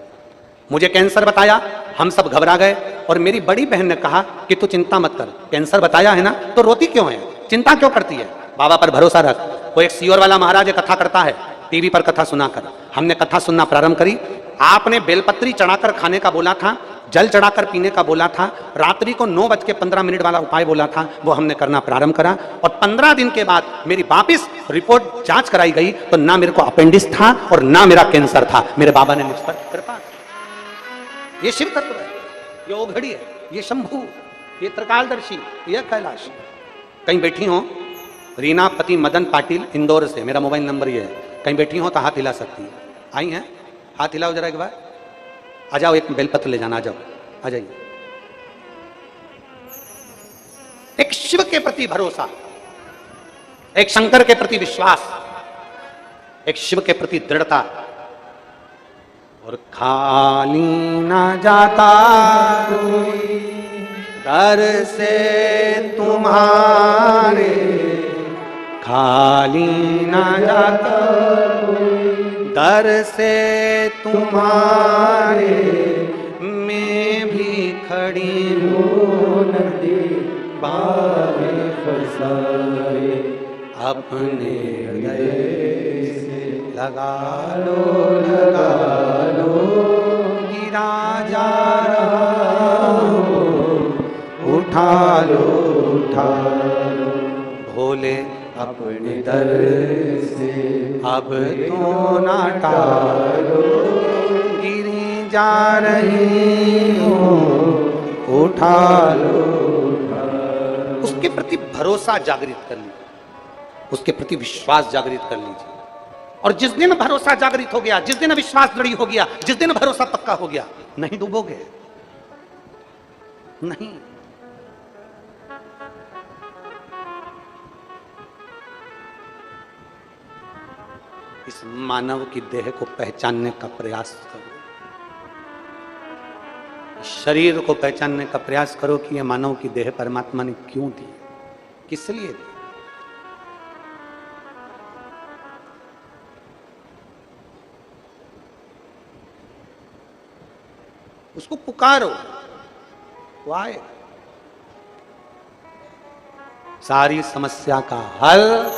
मुझे कैंसर बताया, हम सब घबरा गए। और मेरी बड़ी बहन ने कहा कि तू चिंता मत कर, कैंसर बताया है ना तो रोती क्यों है, चिंता क्यों करती है, बाबा पर भरोसा रख। वो एक सियोर वाला महाराज कथा करता है, टीवी पर कथा सुनाकर हमने कथा सुनना प्रारंभ करी। आपने बेलपत्री चढ़ाकर खाने का बोला था, जल चढ़ाकर पीने का बोला था, रात्रि को 9:15 वाला उपाय बोला था, वो हमने करना प्रारंभ करा और 15 दिन के बाद मेरी वापिस रिपोर्ट जांच कराई गई तो ना मेरे को अपेंडिक्स था और ना मेरा कैंसर था। मेरे बाबा ने मुझ पर कृपा। ये शिव तत्व है, ये ओघड़ी है, ये शंभू, ये त्रिकालदर्शी, ये कैलाश। कहीं बैठी हो रीना पति मदन पाटिल इंदौर से, मेरा मोबाइल नंबर ये है, कहीं बैठी हो तो हाथ हिला सकती है। आई हैं, हाथ हिलाओ जरा एक बार। आ जाओ, एक बेलपत्र ले जाना, आ जाओ, आ जाइए। एक शिव के प्रति भरोसा, एक शंकर के प्रति विश्वास, एक शिव के प्रति दृढ़ता। और खाली ना जाता कोई दर से तुम्हारे, खाली ना जाता दर से तुम्हारे, मैं भी खड़ी हूँ नदी बारे फसाए, अपने हृदय से लगा लो गिरा जा रहा हो, उठा लो भोले अपने दर से, अब तो ना टालो, गिरी जा रही हो, उठा लो। उसके प्रति भरोसा जागृत कर लीजिए, उसके प्रति विश्वास जागृत कर लीजिए। और जिस दिन भरोसा जागृत हो गया, जिस दिन विश्वास दृढ़ हो गया, जिस दिन भरोसा पक्का हो गया, नहीं डूबोगे, नहीं। इस मानव की देह को पहचानने का प्रयास करो, शरीर को पहचानने का प्रयास करो कि यह मानव की देह परमात्मा ने क्यों दी, किस लिए दी। उसको पुकारो, वो आए। सारी समस्या का हल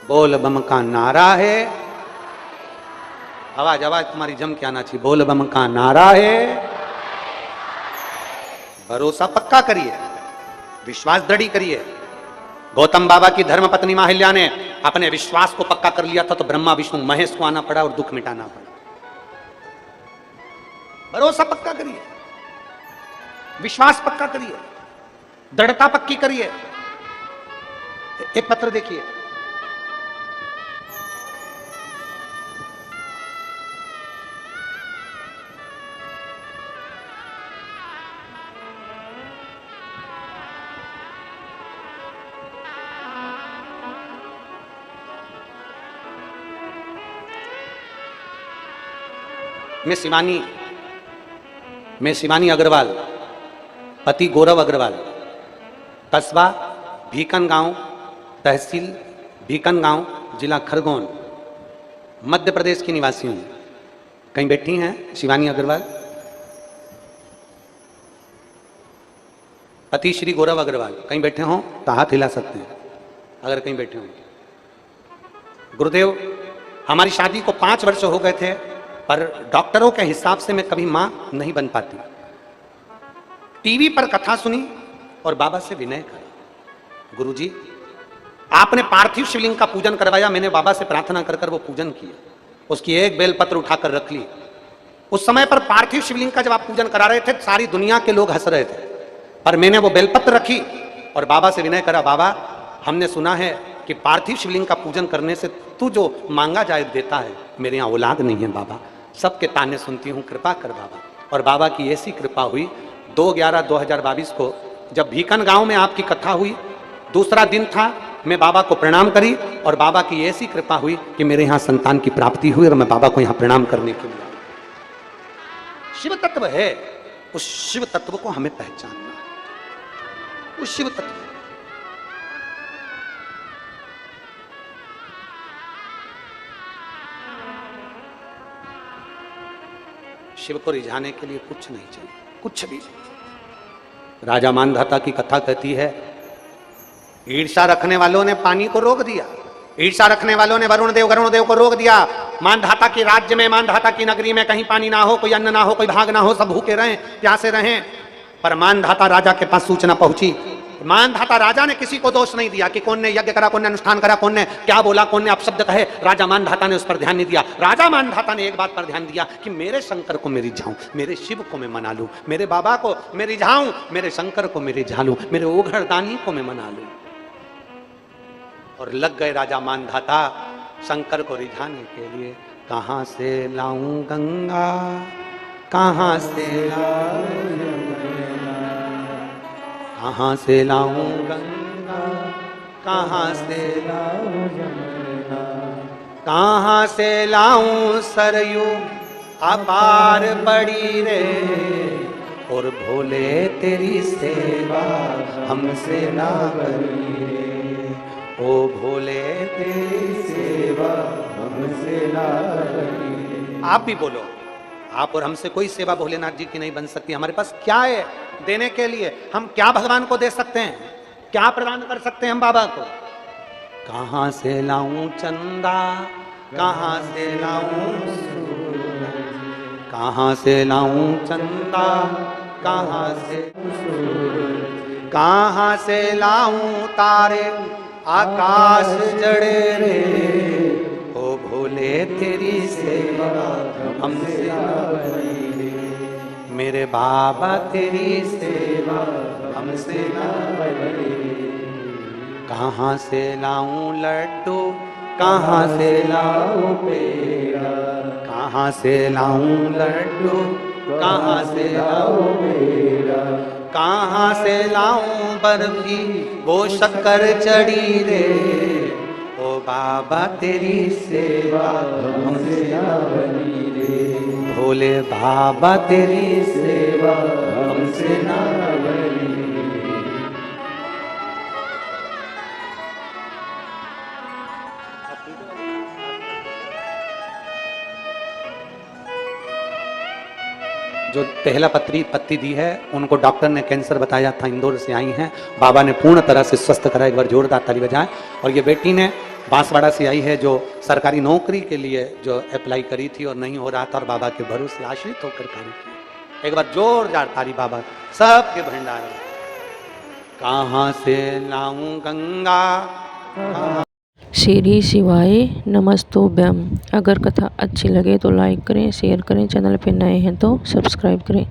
बोल बम का नारा है। आवाज आवाज तुम्हारी जम के आना चाहिए। बोल बम का नारा है। भरोसा पक्का करिए, विश्वास दृढ़ करिए। गौतम बाबा की धर्म पत्नी माहिल्या ने अपने विश्वास को पक्का कर लिया था तो ब्रह्मा विष्णु महेश को आना पड़ा और दुख मिटाना पड़ा। भरोसा पक्का करिए, विश्वास पक्का करिए, दृढ़ता पक्की करिए। एक पत्र देखिए, मैं शिवानी अग्रवाल, पति गौरव अग्रवाल, कस्बा भीकन गांव, तहसील भीकन गांव, जिला खरगोन, मध्य प्रदेश की निवासी हूं। कहीं बैठी हैं शिवानी अग्रवाल? पति श्री गौरव अग्रवाल कहीं बैठे हों तो हाथ हिला सकते हैं अगर कहीं बैठे हों। गुरुदेव, हमारी शादी को 5 वर्ष हो गए थे, पर डॉक्टरों के हिसाब से मैं कभी मां नहीं बन पाती। टीवी पर कथा सुनी और बाबा से विनय करा, गुरुजी आपने पार्थिव शिवलिंग का पूजन करवाया, मैंने बाबा से प्रार्थना कर कर वो पूजन किया, उसकी एक बेलपत्र उठाकर रख ली। उस समय पर पार्थिव शिवलिंग का जब आप पूजन करा रहे थे सारी दुनिया के लोग हंस रहे थे, पर मैंने वो बेलपत्र रखी और बाबा से विनय करा, बाबा हमने सुना है कि पार्थिव शिवलिंग का पूजन करने से तू जो मांगा जाए देता है, मेरे यहाँ औलाद नहीं है बाबा, सबके ताने सुनती हूँ, कृपा कर बाबा। और बाबा की ऐसी कृपा हुई, 2/11/2022 को जब भीकन गांव में आपकी कथा हुई, दूसरा दिन था, मैं बाबा को प्रणाम करी और बाबा की ऐसी कृपा हुई कि मेरे यहाँ संतान की प्राप्ति हुई और मैं बाबा को यहाँ प्रणाम करने के लिए। शिव तत्व है, उस शिव तत्व को हमें पहचानना, उस शिव तत्व शिव को रिझाने के लिए कुछ नहीं चाहिए, कुछ भी नहीं। राजा मानधाता की कथा कहती है, ईर्षा रखने वालों ने पानी को रोक दिया, ईर्षा रखने वालों ने वरुण देव को रोक दिया, मानधाता के राज्य में, मानधाता की नगरी में कहीं पानी ना हो, कोई अन्न ना हो, कोई भाग ना हो, सब भूखे रहें, प्यासे रहें। पर मानधाता राजा के पास सूचना पहुंची। मानधाता राजा ने किसी को दोष नहीं दिया कि कौन ने यज्ञ करा, कौन ने अनुष्ठान करा, कौन ने क्या बोला, कौन ने अपशब्द कहे। राजा मानधाता ने उस पर ध्यान नहीं दिया। राजा मानधाता ने एक बात पर ध्यान दिया कि मेरे शंकर को मैं रिझाऊं, मेरे शिव को मैं मना लूं, मेरे बाबा को मैं रिझाऊं, मेरे शंकर को मैं रिझा लूं, मेरे ओघरदानी को मैं मना लूं। और लग गए राजा मानधाता शंकर को रिझाने के लिए। कहां से लाऊं गंगा, कहां से कहां से लाऊं गंगा, कहां से लाऊं यमुना, कहां से लाऊं सरयू अपार पड़ी रे। और भोले तेरी सेवा हमसे ना बनी रे, ओ भोले तेरी सेवा हमसे ना बनी रे। आप भी बोलो, आप और हमसे कोई सेवा भोलेनाथ जी की नहीं बन सकती। हमारे पास क्या है देने के लिए? हम क्या भगवान को दे सकते हैं, क्या प्रदान कर सकते हैं हम बाबा को? कहां से लाऊं चंदा, कहां से लाऊं सूरज, कहां से लाऊं चंदा, कहां से सूरज, कहां से लाऊं तारे आकाश जड़े रे। ओ भोले तेरी सेवा हमसे ना बनी रे, मेरे बाबा तेरी सेवा हमसे ना बनी रे। कहां से लाऊं लड्डू, कहां से लाऊं पेड़ा, कहां से लाऊं लड्डू, कहां से लाऊं पेड़ा, कहां से लाऊं बर्फी वो शक्कर चढ़ी रे। ओ बाबा तेरी सेवा हमसे ना बनी रे, भोले बाबा तेरी सेवा हमसे ना बनी रे। जो पहला पत्ती दी है उनको डॉक्टर ने कैंसर बताया था, इंदौर से आई हैं। बाबा ने पूर्ण तरह से स्वस्थ करा, एक बार जोरदार ताली बजाएं। और ये बेटी ने बांसवाड़ा से आई है, जो सरकारी नौकरी के लिए जो अप्लाई करी थी और नहीं हो रहा था, और बाबा के भरोसे आश्रित होकर कार्य किया। एक बार जोरदार ताली बाबा सबके भंडार। कहां से लाऊं गंगा, श्री शिवाय नमस्तुभ्यम। अगर कथा अच्छी लगे तो लाइक करें, शेयर करें, चैनल पे नए हैं तो सब्सक्राइब करें।